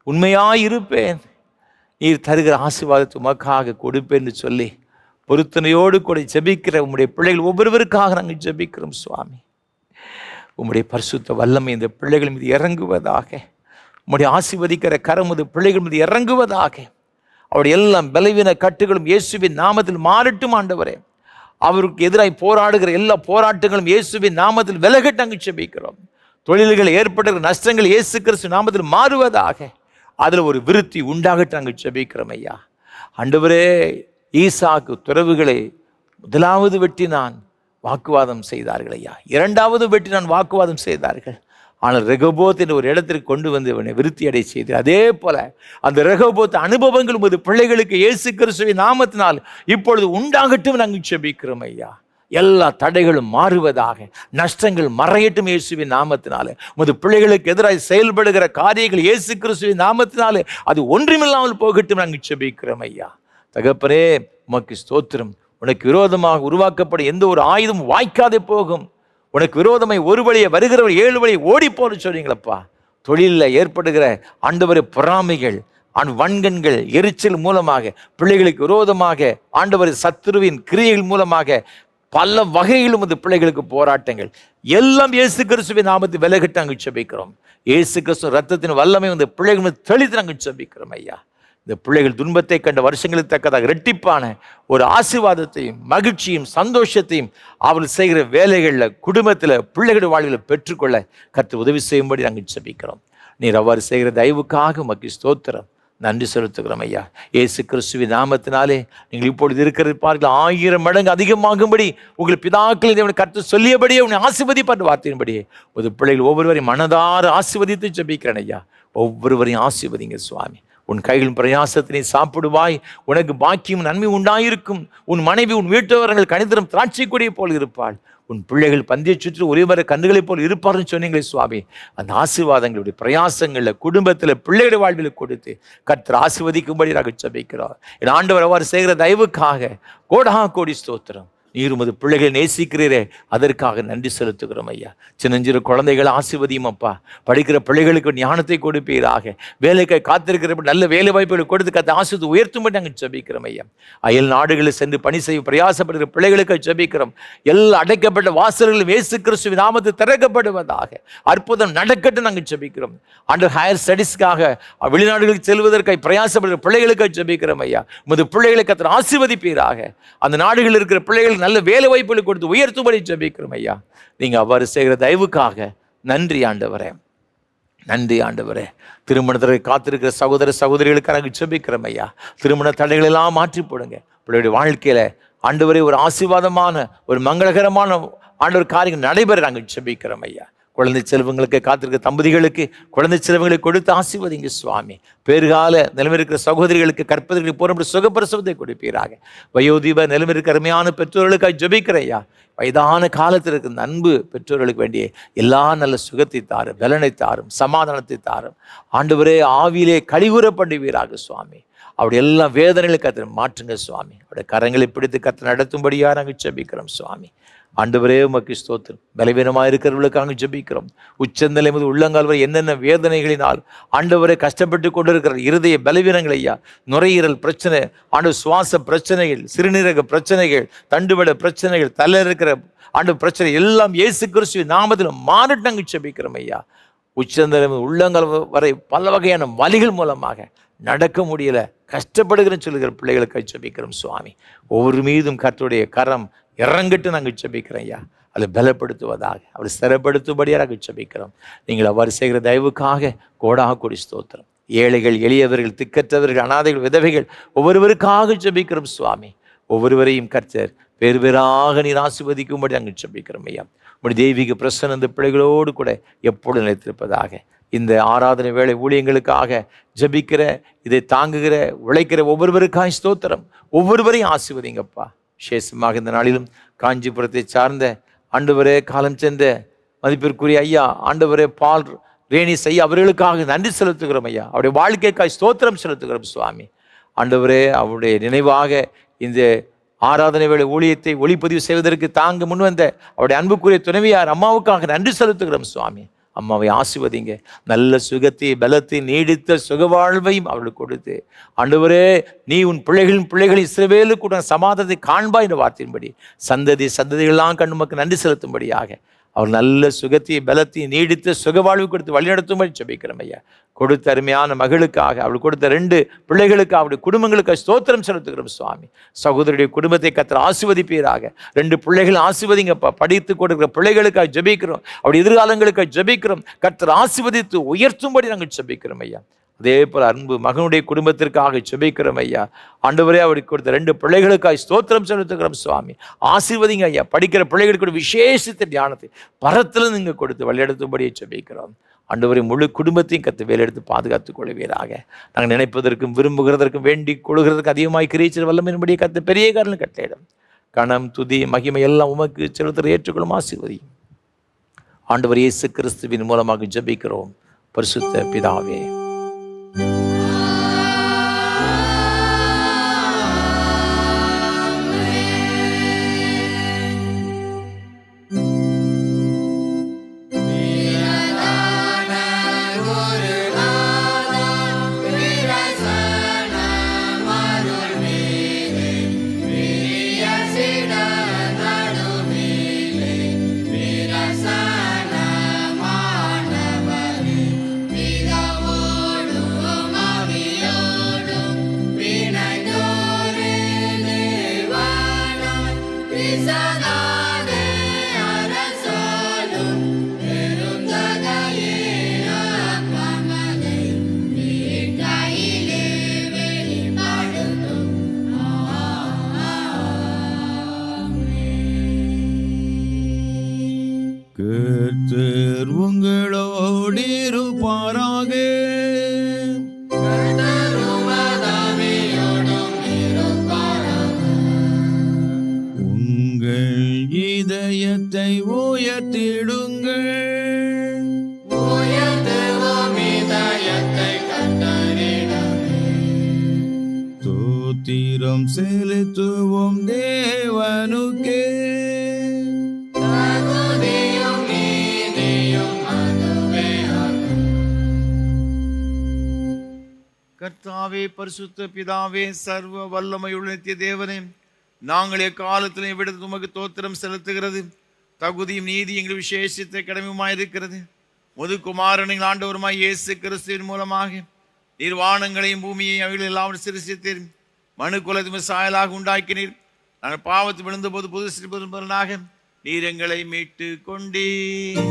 உண்மையாயிருப்பேன், நீர் தருகிற ஆசீர்வாதத்தை உமக்காக கொடுப்பேன்னு சொல்லி பொருத்தனையோடு கூட ஜெபிக்கிற உம்முடைய பிள்ளைகள் ஒவ்வொருவருக்காக நாங்கள் ஜெபிக்கிறோம் சுவாமி. உம்முடைய பரிசுத்த வல்லமை இந்த பிள்ளைகள் மீது இறங்குவதாக. உம்முடைய ஆசீர்வதிக்கிற கரம் இது பிள்ளைகள் மீது இறங்குவதாக. அவருடைய எல்லாம் பலவீன கட்டுகளும் இயேசுவின் நாமத்தில் மாறட்டும் ஆண்டவரே. அவருக்கு எதிராய் போராடுகிற எல்லா போராட்டங்களும் இயேசுவின் நாமத்தில் விலகட்டு நாங்கள் ஜெபிக்கிறோம். தொழில்கள் ஏற்படுகிற நஷ்டங்கள் இயேசு கிறிஸ்து நாமத்தில் மாறுவதாக. அதில் ஒரு விருத்தி உண்டாகட்டு நாங்கள் ஜெபிக்கிறோம் ஐயா. ஆண்டவரே, ஈசாக்கு துறவுகளை முதலாவது வெட்டினான் வாக்குவாதம் செய்தார்கள் ஐயா. இரண்டாவது வெட்டினான் வாக்குவாதம் செய்தார்கள். ஆனால் ரெகோபோத் என்ற ஒரு இடத்திற்கு கொண்டு வந்து இவனை விருத்தி அடை செய்து, அதே போல அந்த ரெகோபோத் அனுபவங்கள் உமது பிள்ளைகளுக்கு இயேசு கிறிஸ்துவின் நாமத்தினால் இப்பொழுது உண்டாகட்டும் நாங்கள் ஜெபிக்கிறோம் ஐயா. எல்லா தடைகளும் மாறுவதாக, நஷ்டங்கள் மறையட்டும் இயேசுவின் நாமத்தினாலே. உமது பிள்ளைகளுக்கு எதிராக செயல்படுகிற காரியங்கள் இயேசு கிறிஸ்துவின் நாமத்தினாலே அது ஒன்றுமில்லாமல் போகட்டும் நாங்கள் ஜெபிக்கிறோம் ஐயா. தகப்பனே, உமக்கு ஸ்தோத்திரம். உனக்கு விரோதமாக உருவாக்கப்படும் எந்த ஒரு ஆயுதம் வாய்க்காதே போகும். உனக்கு விரோதமாய் ஒரு வழியை வருகிறவர் 7 வழியை ஓடி போன்னு சொல்றீங்களப்பா. தொழிலில் ஏற்படுகிற ஆண்டவரை பொறாமைகள், வன்கண்கள், எரிச்சல் மூலமாக பிள்ளைகளுக்கு விரோதமாக ஆண்டவர் சத்துருவின் கிரியைகள் மூலமாக பல வகையிலும் இந்த பிள்ளைகளுக்கு போராட்டங்கள் எல்லாம் இயேசு கிறிஸ்துவின் நாமத்தில் விலகிட்டு நாங்கள் ஜெபிக்கிறோம். இயேசு கிறிஸ்து ரத்தத்தின் வல்லமை இந்த பிள்ளைகள் தெளித்து நாங்கள் ஜெபிக்கிறோம் ஐயா. இந்த பிள்ளைகள் துன்பத்தை கண்ட வருஷங்களுக்கு தக்கதாக இரட்டிப்பான ஒரு ஆசீர்வாதத்தையும் மகிழ்ச்சியும் சந்தோஷத்தையும் அவர்கள் செய்கிற வேலைகளில், குடும்பத்தில், பிள்ளைகளுடைய வாழ்வில் பெற்றுக்கொள்ள கர்த்தர் உதவி செய்யும்படி நாங்கள் ஜெபிக்கிறோம். நீர் அவ்வாறு செய்கிற தயவுக்காக உமக்கு ஸ்தோத்திரம், நன்றி செலுத்துகிறோம் ஐயா. இயேசு கிறிஸ்துவின் நாமத்தினாலே நீங்கள் இப்பொழுது இருக்கிறப்பார்கள் 1000 மடங்கு அதிகமாகும்படி உங்கள் பிதாக்கள் கர்த்தர் சொல்லியபடியே உன்னை ஆசீர்வதிப்பார் வார்த்தையின்படியே ஒரு பிள்ளைகள் ஒவ்வொருவரையும் மனதார ஆசீர்வதித்து ஜெபிக்கிறேன் ஐயா. ஒவ்வொருவரையும் ஆசீர்வதிங்க சுவாமி. உன் கைகளின் பிரயாசத்தினை சாப்பிடுவாய், உனக்கு பாக்கியம் நன்மை உண்டாயிருக்கும். உன் மனைவி உன் வீட்டவர்கள் கணிதரும் திராட்சை கொடியை போல் இருப்பாள். உன் பிள்ளைகள் பந்தியை சுற்றி ஒரே கன்றுகளைப் போல் இருப்பார்னு சொன்னீங்களே சுவாமி. அந்த ஆசீர்வாதங்களுடைய பிரயாசங்களில், குடும்பத்தில், பிள்ளைகளுடைய வாழ்வில் கொடுத்து கர்த்தர் ஆசீர்வதிக்கும்படி நாங்கள் ஜெபிக்கிறோம். என் ஆண்டவர் அவ்வாறு செய்கிற தயவுக்காக கோடி ஸ்தோத்திரம். நீர் உமது பிள்ளைகளை நேசிக்கிறீரே, அதற்காக நன்றி செலுத்துகிறோம் ஐயா. சின்னஞ்சிறு குழந்தைகளை ஆசீர்வதியும் அப்பா. படிக்கிற பிள்ளைகளுக்கு ஞானத்தை கொடுப்பீராக. வேலைக்கு காத்திருக்கிற நல்ல வேலை வாய்ப்புகளை கொடுத்து கத்த ஆசீர்வாதத்தை உயர்த்தும்படி நாங்கள் ஜெபிக்கிறோம் ஐயா. அயல் நாடுகளில் சென்று பணி செய்ய பிரயாசப்படுகிற பிள்ளைகளுக்கு ஜெபிக்கிறோம். எல்லா அடைக்கப்பட்ட வாசல்களும் இயேசு கிறிஸ்துவின் நாமத்தில் திறக்கப்படுவதாக. அற்புதம் நடக்கட்டும் நாங்கள் ஜெபிக்கிறோம். அண்டர் ஹையர் ஸ்டடீஸ்க்காக வெளிநாடுகளுக்கு செல்வதற்காக பிரயாசப்படுகிற பிள்ளைகளுக்கு ஜெபிக்கிறோம் ஐயா. உமது பிள்ளைகளை கத்த ஆசீர்வதிப்பீராக. அந்த நாடுகளில் இருக்கிற பிள்ளைகள் நல்ல வேலை வாய்ப்புகளை கொடுத்து உயர்த்தும்படி ஜெபிக்கிறோம் ஐயா. நீங்க அவ்வாறு செய்கிற தயவுக்காக நன்றி ஆண்டவரே, நன்றி ஆண்டவரே. திருமணத்தை காத்திருக்கிற சகோதர சகோதரிகளுக்காக ஜெபிக்கிறோம் ஐயா. திருமண தடைகள் எல்லாம் மாற்றி போடுங்க. பிள்ளையுடைய வாழ்க்கையில ஆண்டவரே ஒரு ஆசீர்வாதமான ஒரு மங்களகரமான ஆண்டவர் காரியங்கள் நடைபெற நாங்கள் ஜெபிக்கிறோம் ஐயா. குழந்தை செல்வங்களுக்கு காத்திருக்கிற தம்பதிகளுக்கு குழந்தை செல்வங்களை கொடுத்து ஆசீர்வதிங்க சுவாமி. பேறுகால நிலைமை இருக்கிற சகோதரிகளுக்கு கற்பதற்கு போற சுகப்பிரசவத்தை கொடுப்பீராக. வயோதீப நிலைமை இருக்கிற அருமையான பெற்றோர்களுக்காக ஜெபிக்கிற ஐயா. வயதான காலத்தில் இருக்கிற அன்பு பெற்றோர்களுக்கு வேண்டிய எல்லா நல்ல சுகத்தை தாரும், பலனை தாரும், சமாதானத்தை தாரும். ஆண்டவரே, ஆவியிலே கழிவுற பண்ணுவீராக சுவாமி. அவருடைய எல்லா வேதனைகளை கத்திர மாற்றுங்க சுவாமி. அவருடைய கரங்களை பிடித்து கத்திர நடத்தும்படியாக நாங்கள் ஜெபிக்கிறோம் சுவாமி. ஆண்டவரே உமக்கு ஸ்தோத்திரம். பலவீனமாக இருக்கிறவர்களுக்காக ஜெபிக்கிறோம். உச்சந்தலை முதல் உள்ளங்கால் வரை என்னென்ன வேதனைகளினால் ஆண்டவரே கஷ்டப்பட்டு கொண்டிருக்கிற இருதய பலவீனங்கள் ஐயா, நுரையீரல் பிரச்சனை, சுவாச பிரச்சனைகள், சிறுநீரக பிரச்சனைகள், தண்டுவட பிரச்சனைகள், தலை இருக்கிற பிரச்சனை எல்லாம் இயேசு கிறிஸ்துவின் நாமத்தில் மாறிட்டு நாங்கள் ஜெபிக்கிறோம் ஐயா. உச்சந்தலை உள்ளங்கால் வரை பல வகையான வலிகள் மூலமாக நடக்க முடியல, கஷ்டப்படுகிறேன்னு சொல்லுகிற பிள்ளைகளுக்கு ஜெபிக்கிறோம் சுவாமி. ஒவ்வொரு மீதும் கர்த்தருடைய கரம் இறங்கிட்டு நாங்கள் ஜெபிக்கிறோம் ஐயா. அதை பலப்படுத்துவதாக, அவளை ஸ்திரப்படுத்தும்படியாக ஜெபிக்கிறோம். நீங்கள் அவ்வாறு செய்கிற தயவுக்காக கோடாக கொடி ஸ்தோத்திரம். ஏழைகள், எளியவர்கள், திக்கற்றவர்கள், அனாதைகள், விதவைகள் ஒவ்வொருவருக்காக ஜெபிக்கிறோம் சுவாமி. ஒவ்வொருவரையும் கர்த்தர் வேறு வேறாக நீர் ஆசீர்வதிக்கும்படி நாங்கள் ஜெபிக்கிறோம் ஐயா. உங்களுடைய தெய்வீக பிரசன்னம் இந்த பிள்ளைகளோடு கூட எப்பொழுது நிலைத்திருப்பதாக. இந்த ஆராதனை வேளை ஊழியங்களுக்காக ஜெபிக்கிற, இதை தாங்குகிற, உழைக்கிற ஒவ்வொருவருக்காக ஸ்தோத்திரம். ஒவ்வொருவரையும் ஆசீர்வதிங்கப்பா. விசேஷமாக இந்த நாளிலும் காஞ்சிபுரத்தை சார்ந்த ஆண்டவரே, காலம் சென்ற மதிப்பிற்குரிய ஐயா ஆண்டவரே பால் ரேனிஸ் ஐயா அவர்களுக்காக நன்றி செலுத்துகிறோம் ஐயா. அவருடைய வாழ்க்கைக்காக ஸ்தோத்திரம் செலுத்துகிறோம் சுவாமி. ஆண்டவரே, அவருடைய நினைவாக இந்த ஆராதனை வேளை ஊழியத்தை ஒளிப்பதிவு செய்வதற்கு தாங்க முன்வந்த அவருடைய அன்புக்குரிய துணைவியார் அம்மாவுக்காக நன்றி செலுத்துகிறோம் சுவாமி. அம்மாவை ஆசீர்வதிங்க. நல்ல சுகத்தை, பலத்தை, நீடித்த சுகவாழ்வையும் அவளுக்கு கொடுத்து ஆண்டவரே, நீ உன் பிள்ளைகளின் இஸ்ரவேலுக்கு கூட சமாதானத்தை காண்பா என்ற வார்த்தையின்படி சந்ததிகள்லாம் கண்டு உமக்கு நன்றி செலுத்தும்படியாக அவர் நல்ல சுகத்தை, பலத்தை, நீடித்த சுகவாழ்வு கொடுத்து வழிநடத்தும்படி ஜெபிக்கிறோம் ஐயா. கொடுத்த அருமையான மகளுக்காக, அவள் கொடுத்த 2 பிள்ளைகளுக்காக, அவருடைய குடும்பங்களுக்காக ஸ்தோத்திரம் செலுத்துகிறோம் சுவாமி. சகோதரருடைய குடும்பத்தை கர்த்தர் ஆசீர்வதிப்பீராக. 2 பிள்ளைகள் ஆசீர்வதிங்கப்பா. படித்து கொடுக்கிற பிள்ளைகளுக்காக ஜெபிக்கிறோம். அவருடைய எதிர்காலங்களுக்காக ஜெபிக்கிறோம். கர்த்தர் ஆசீர்வதித்து உயர்த்தும்படி நாங்கள் ஜெபிக்கிறோம் ஐயா. அதே போல் அன்பு மகனுடைய குடும்பத்திற்காக ஜெபிக்கிறோம் ஐயா. ஆண்டவரே, அவருக்கு கொடுத்த 2 பிள்ளைகளுக்காக ஸ்தோத்திரம் செலுத்துகிறோம் சுவாமி. ஆசீர்வதிங்க ஐயா. படிக்கிற பிள்ளைகளுக்கு விசேஷித்த ஞானத்தை பரத்தில் நீங்கள் கொடுத்து வழியெடுத்தும்படியே ஜெபிக்கிறோம். ஆண்டவரை முழு குடும்பத்தையும் கற்று வேலெடுத்து பாதுகாத்துக் கொள்வீராக. நாங்கள் நினைப்பதற்கும் விரும்புகிறதற்கும் வேண்டி கொள்கிறதற்கு அதிகமாய் கிரீச்சர் வல்லமையின்படியே கற்று பெரிய காரணம் கட்டளையிடும். கணம், துதி, மகிமை எல்லாம் உமக்கு செலுத்த ஏற்றுக்கொள்ளும். ஆசீர்வதி. ஆண்டவர் இயேசு கிறிஸ்துவின் மூலமாக ஜெபிக்கிறோம் பரிசுத்த பிதாவே. கர்த்தர் உங்களோடு இருப்பாராக. உங்கள் இதயத்தை உயர்த்திடுங்கள். ஸ்தோத்திரம் செலுத்துவோம் தேவனுக்கே. கர்த்தாவே, பரிசுத்த பிதாவே, சர்வ வல்லமையுள்ள நித்திய தேவனே, நாங்கள் எக்காலத்திலே விடுத்து உமக்கு தோத்திரம் செலுத்துகிறது தகுதியும் நீதி எங்கள் விசேஷித்த கடமையுமாயிருக்கிறது. முதுகுமாரனின் ஆண்டவருமாய் இயேசு கிறிஸ்துவின் மூலமாக நீர் வானங்களையும் பூமியையும் அவைகள் எல்லாம் சிருஷ்டித்தீர். மனு குலத்தின் சாயலாக உண்டாக்கினீர். நாங்கள் பாவத்தில் விழுந்த போது புது சிறுபதாக நீர் எங்களை மீட்டு கொண்டீர்.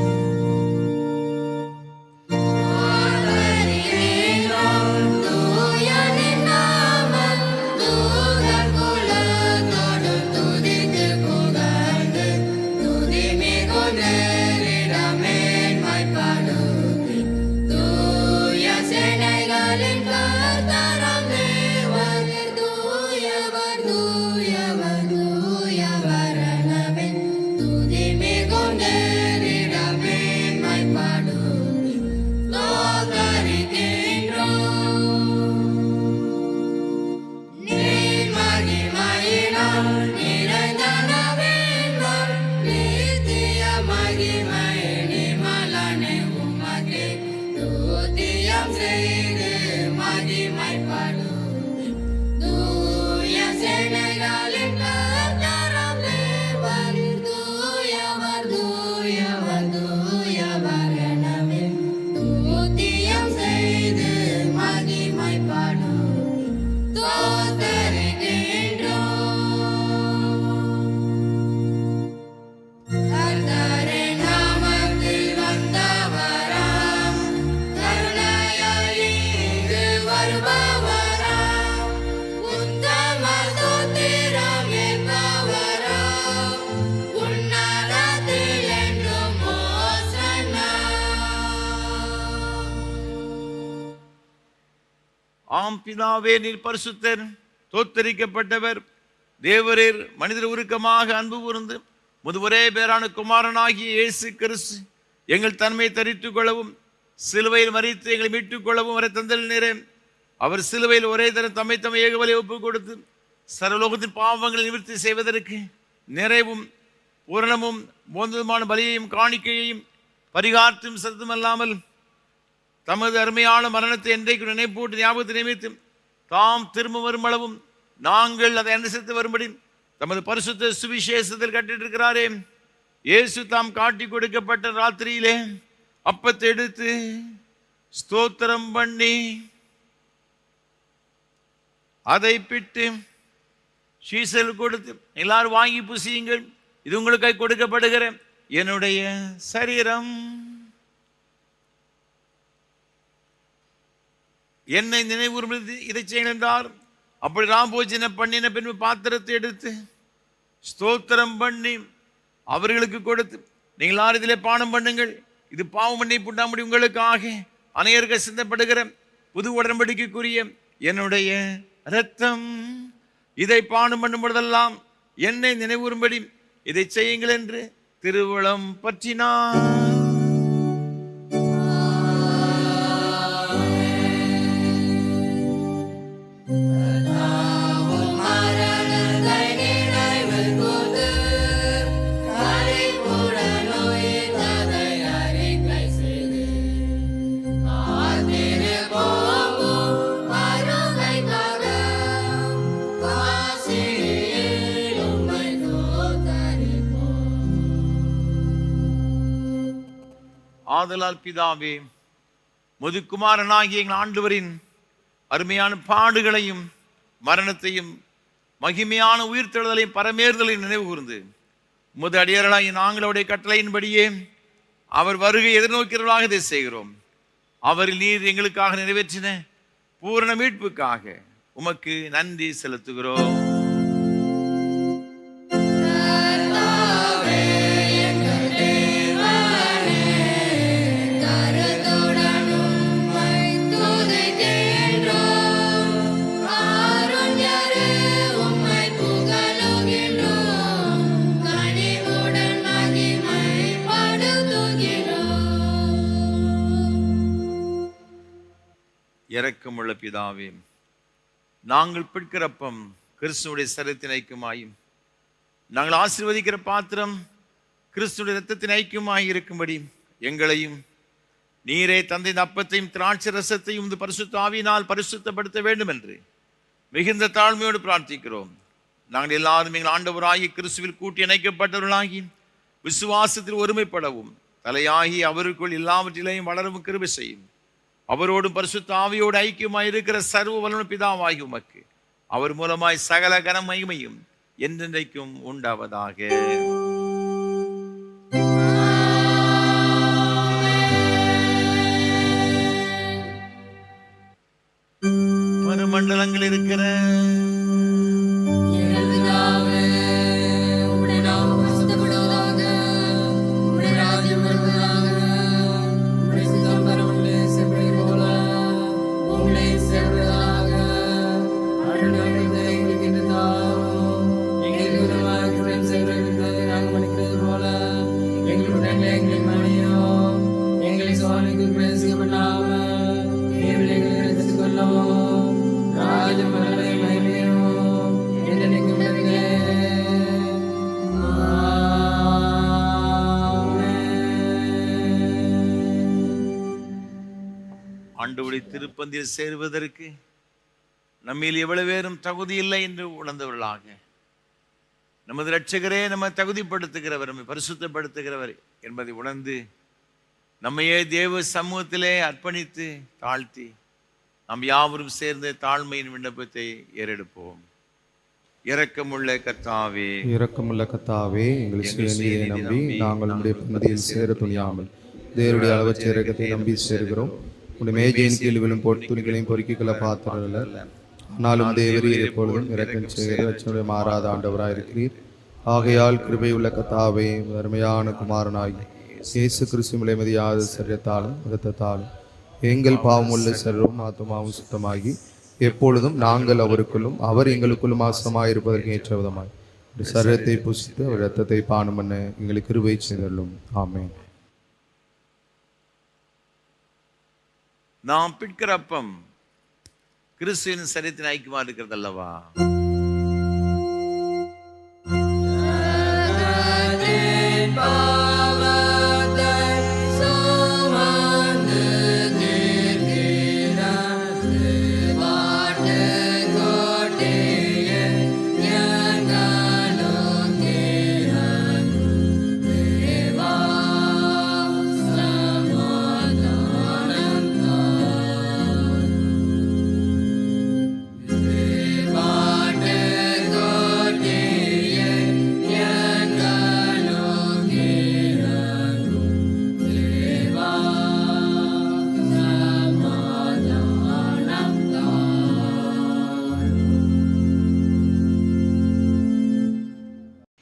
Amen. ஆம் பிதாவே, நீர் பரிசுத்தர், தோத்தரிக்கப்பட்டவர், தேவரீர் மனிதர் உருக்கமாக அன்பு கூர்ந்து ஒரே பேரான குமாரனாகிய இயேசு கிறிஸ்து எங்கள் தன்மையை தரித்துக் கொள்ளவும் சிலுவையில் மரித்து எங்களை மீட்டுக் கொள்ளவும் வரை தந்தல் நேரே. அவர் சிலுவையில் ஒரே தரம் தம்மை ஏகவலை ஒப்புக் கொடுத்து சர்வலோகத்தின் பாவங்களை நிவர்த்தி செய்வதற்கு நிறைவும் பூரணமும் போந்ததுமான பலியையும் காணிக்கையையும் பரிகாரத்தையும் செலுத்துமல்லாமல் தமது அருமையான மரணத்தை என்றைக்கு நினைப்பூட்டு ஞாபகத்தை நியமித்து தாம் திரும்ப வரும் அளவும் நாங்கள் அதை அனுசரித்து வரும்படி தமது பரிசுத்த சுவிசேஷத்தில் கட்டிட்டிருக்கிறாரே. இயேசு தாம் காட்டி கொடுக்கப்பட்ட ராத்திரியிலே அப்பத்தை எடுத்து ஸ்தோத்திரம் பண்ணி அதை பிட்டு சீசல் கொடுத்து, எல்லாரும் வாங்கி புசியுங்கள், இது உங்களுக்காக கொடுக்கப்படுகிற என்னுடைய சரீரம், என்னை நினைவுறும் இதை செய்யுங்கள் என்றார். அப்படி ராம்போஜனை பண்ணின பின்பு பாத்திரத்தை எடுத்து ஸ்தோத்திரம் பண்ணி அவர்களுக்கு கொடுத்து, நீங்கள் எல்லாரும் இதிலே பானம் பண்ணுங்கள், இது பாவம் மன்னிப்பு உண்டாம்படி உங்களுக்காக அநேகருக்கு சிந்தப்படுகிற புது உடன்படிக்கைக்குரிய என்னுடைய இரத்தம், இதை பானம் பண்ணும் பொழுதெல்லாம் என்னை நினைவுறும்படி இதை செய்யுங்கள் என்று திருவுளம் பற்றினார். ஆதலால் பிதாவே, முதுகுமாரனாகிய எங்கள் ஆண்டவரின் அருமையான பாடுகளையும் மரணத்தையும் மகிமையான உயிர்த்தெழுதலையும் பரமேறுதலையும் நினைவு கூர்ந்து உமது அடியார்களாகிய நாங்களுடைய கட்டளையின்படியே அவர் வருகை எதிர்நோக்கிறவர்களாக இதை செய்கிறோம். அவரில் நீர் எங்களுக்காக நிறைவேற்றின பூரண மீட்புக்காக உமக்கு நன்றி செலுத்துகிறோம். இரக்கமுள்ள பிதாவே, நாங்கள் பிற்கிறப்பம் கிறிஸ்துவுடைய சரீரத்தின் ஐக்கியமாயும் நாங்கள் ஆசீர்வதிக்கிற பாத்திரம் கிறிஸ்துவுடைய இரத்தத்தின் ஐக்கியமாய் இருக்கும்படி எங்களையும் நீரே தந்தை அப்பத்தையும் திராட்சை ரசத்தையும் இந்த பரிசுத்த ஆவியினால் பரிசுத்தப்படுத்த வேண்டும் என்று மிகுந்த தாழ்மையோடு பிரார்த்திக்கிறோம். நாங்கள் எல்லாரும் எங்கள் ஆண்டவராகி கிறிஸ்துவில் கூட்டி இணைக்கப்பட்டவர்களாகி விசுவாசத்தில் ஒருமைப்படவும் தலையாகி அவருக்குள் எல்லாவற்றிலையும் வளரவும் கிருபை செய்யும். அவரோடும் பரிசுத்த ஆவியோடு ஐக்கியமாய் இருக்கிற சர்வ வல்லமை பிதாவாகி உமக்கு அவர் மூலமாய் சகல கன மகிமையும் என்றென்றைக்கும் உண்டாவதாக. மறுமண்டலங்கள் இருக்கிற ஆண்டவருடைய திருப்பந்தியில் சேருவதற்கு நம்மில் எவ்வளவு பேரும் தகுதி இல்லை என்று உணர்ந்தவர்களாக நமது இரட்சகரே நம்ம தகுதிப்படுத்துகிறவர், நம்மை பரிசுத்தப்படுத்துகிறவர் என்பதை உணர்ந்து நம்மையே தேவ சமூகத்திலே அர்ப்பணித்து தாழ்த்தி நாம் யாவரும் சேர்ந்த தாழ்மையின் விண்ணப்பத்தை ஏறெடுப்போம். இரக்கமுள்ள கர்த்தாவே, இரக்கமுள்ள கர்த்தாவே, எங்கள் சுயநீதியை நம்பி நாங்கள் நம்முடைய பந்தியில் சேர துணியாமல் தேவருடைய அளவற்ற இரக்கத்தை நம்பி சேர்கிறோம். உடைய மேஜையின் கீழ் விழும் துணிகளையும் பொறுக்கிக்கொள்ள பாத்திரல்ல, ஆனாலும் தேவரீர் எப்பொழுதும் இரக்கம் செய்கிற மாறாத ஆண்டவராக இருக்கிறீர். ஆகையால் கிருபை உள்ள கர்த்தாவே, அருமையான குமாரனாகி இயேசு கிறிஸ்து விலைமதியாத சரீரத்தாலும் இரத்தத்தாலும் எங்கள் பாவம் உள்ள சர்வம் ஆத்மாவும் சுத்தமாகி எப்பொழுதும் நாங்கள் அவருக்குள்ளும் அவர் எங்களுக்குள்ளும் வாசமாயிருப்பதற்கு ஏற்ற விதமாய் சரீரத்தை புசித்து அவர் இரத்தத்தை பானம் பண்ண எங்களுக்கு கிருபை செய்தருளும். ஆமென். நாம் பிற்கிற அப்பம் கிறிஸ்துவின் சரீரத்தின் ஐக்கியமா இருக்கிறது அல்லவா?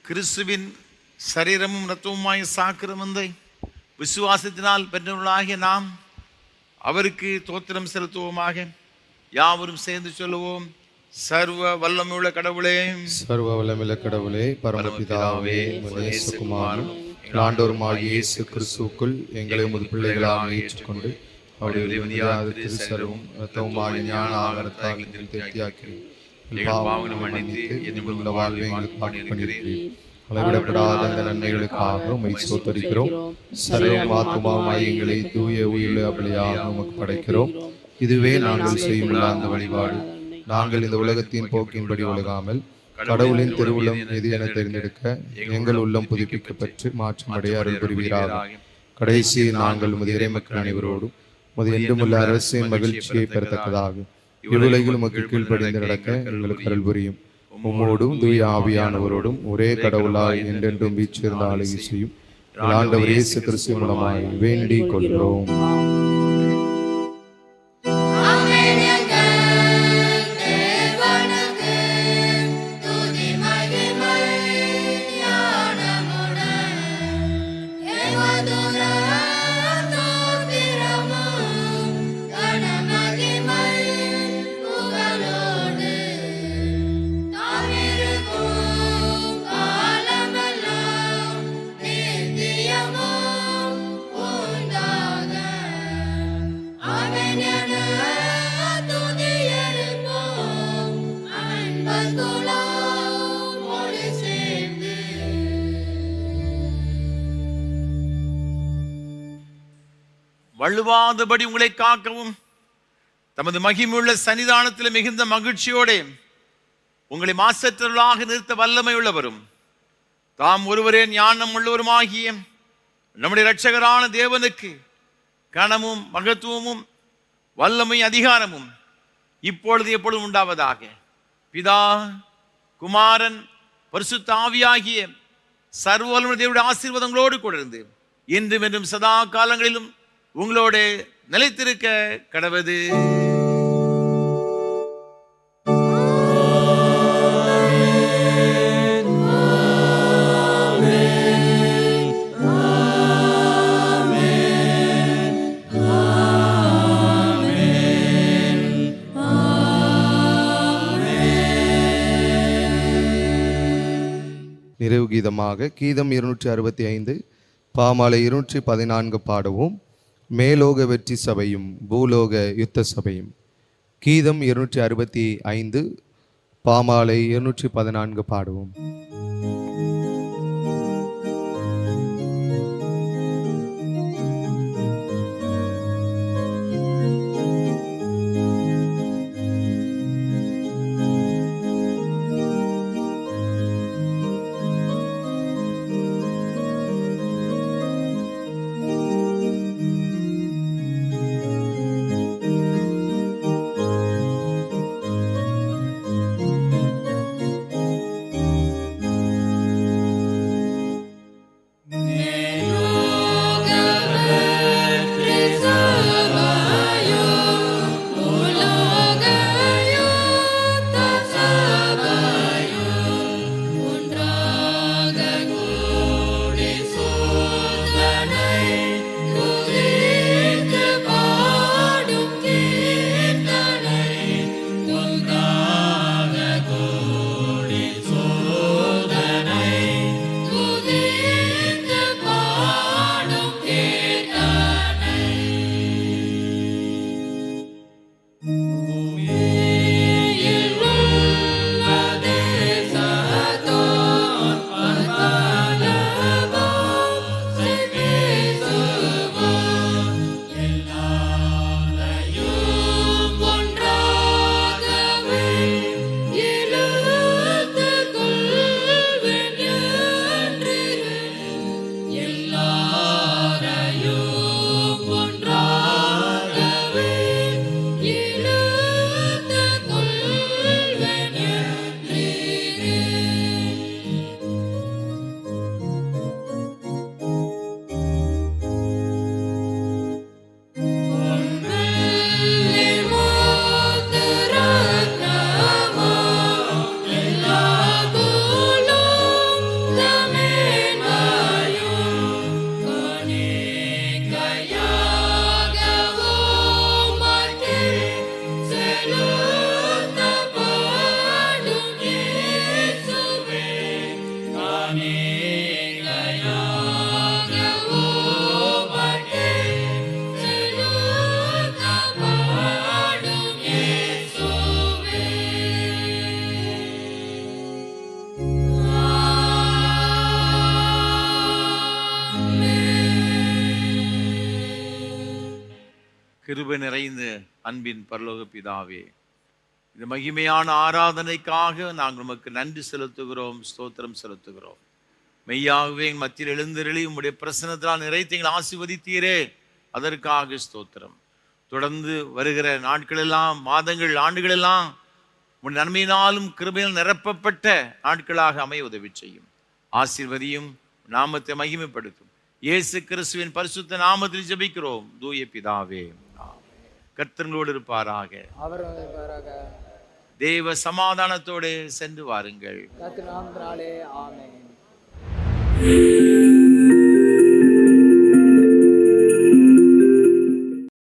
கிறிஸ்துவின் சரீரமும் இரத்தமுமாய் சாக்கிரமந்தை விசுவாசத்தினால் பெற்றவர்களாகிய நாம் அவருக்கு தோத்திரம் செலுத்துவோமாக. யாவரும் சேர்ந்து சொல்லுவோம். சர்வ வல்லமையுள்ள கடவுளே, சர்வ வல்லமையுள்ள கடவுளே, பரமபிதாவே, நேசகுமாரனும் ஆண்டவருமாகிய இயேசு கிறிஸ்துவுக்குள் எங்களை உமது பிள்ளைகளாக ஏற்றுக்கொண்டு அவருடைய திருச்சரவும் இரத்தமுமாகிய ஞான ஆகாரத்தால் எங்களை திருப்தியாக்கிறேன். பாவங்களை மன்னித்து என்னுள்ள வாழ்வை எங்களுக்கு வாக்குப்பண்ணிருக்கிறீர். அளவிடப்படாத அந்த நன்மைகளுக்காக உம்மை ஸ்தோத்திரிக்கிறோம். சர்வம் ஆத்துமாவுமாய் எங்களை தூய உயிர் பலியாக உமக்கு படைக்கிறோம். இதுவே நாங்கள் செய்யுள்ள அந்த வழிபாடு. நாங்கள் இந்த உலகத்தின் போக்கின்படி ஒழுகாமல் கடவுளின் திருவுளம் எது என தேர்ந்தெடுக்க எங்கள் உள்ளம் புதுப்பிக்கப்பட்டு மாற்றமடைய அருள் புரிவீராக. கடைசியில் நாங்கள் உமது இறைமக்கள் அனைவரோடும் உமது என்றுமுள்ள அரசின் மகிழ்ச்சியை பெறத்தக்கதாக இவ்வுலகில் உமக்கு கீழ்ப்படிந்து நடக்க எங்களுக்கு அருள் புரியும். உம்மோடும் தூய ஆவியானவரோடும் ஒரே கடவுளாய் என்றென்றும் வீற்றிருந்த ஆளுகை செய்யும் ஆண்டவர் இயேசு கிறிஸ்து மூலமாய் வேண்டிக் கொள்கிறோம். வள்ளுவாதபடி உங்களை காக்கவும் தமது மகிமையுள்ள சன்னிதானத்தில் மிகுந்த மகிழ்ச்சியோட உங்களை மாசற்றவர்களாக நிறுத்த வல்லமை உள்ளவரும் தாம் ஒருவரே ஞானம் உள்ளவருமாகிய நம்முடைய இரட்சகரான தேவனுக்கு கனமும் மகத்துவமும் வல்லமை அதிகாரமும் இப்பொழுது எப்பொழுதும் உண்டாவதாக. பிதா, குமாரன், பரிசுத்த ஆவியாகிய சர்வ வல்லமையுள்ள தேவனுடைய ஆசீர்வாதங்களோடு கொண்டிருந்து இன்றும் என்றும் சதா காலங்களிலும் உங்களோட நிலைத்திருக்க கடவது. நிறைவு கீதமாக கீதம் 265 பாமாலை 214 பாடவும். மேலோக வெற்றி சபையும் பூலோக யுத்த சபையும். கீதம் 265 பாமாலை 214 பாடுவோம். கிருபை நிறைந்த அன்பின் பரலோக பிதாவே, இந்த மகிமையான ஆராதனைக்காக நாங்கள் உமக்கு நன்றி செலுத்துகிறோம், ஸ்தோத்திரம் செலுத்துகிறோம். மெய்யாகவே மத்தியில் எழுந்தருளி உம்முடைய பிரசன்னத்தால் நிறைத்து எங்களை ஆசீர்வதித்தீரே, அதற்காக ஸ்தோத்திரம். தொடர்ந்து வருகிற நாட்களெல்லாம், மாதங்கள், ஆண்டுகளெல்லாம் உன் நன்மையினாலும் கிருபையால் நிரப்பப்பட்ட நாட்களாக அமைய உதவி செய்யும். ஆசீர்வதியும், நாமத்தை மகிமைப்படுத்தும். இயேசு கிறிஸ்துவின் பரிசுத்த நாமத்தில் ஜெபிக்கிறோம் தூய பிதாவே. கர்த்தர்களோடு இருப்பாராக. தேவ சமாதானத்தோடு சென்று வாருங்கள். ஆமென்.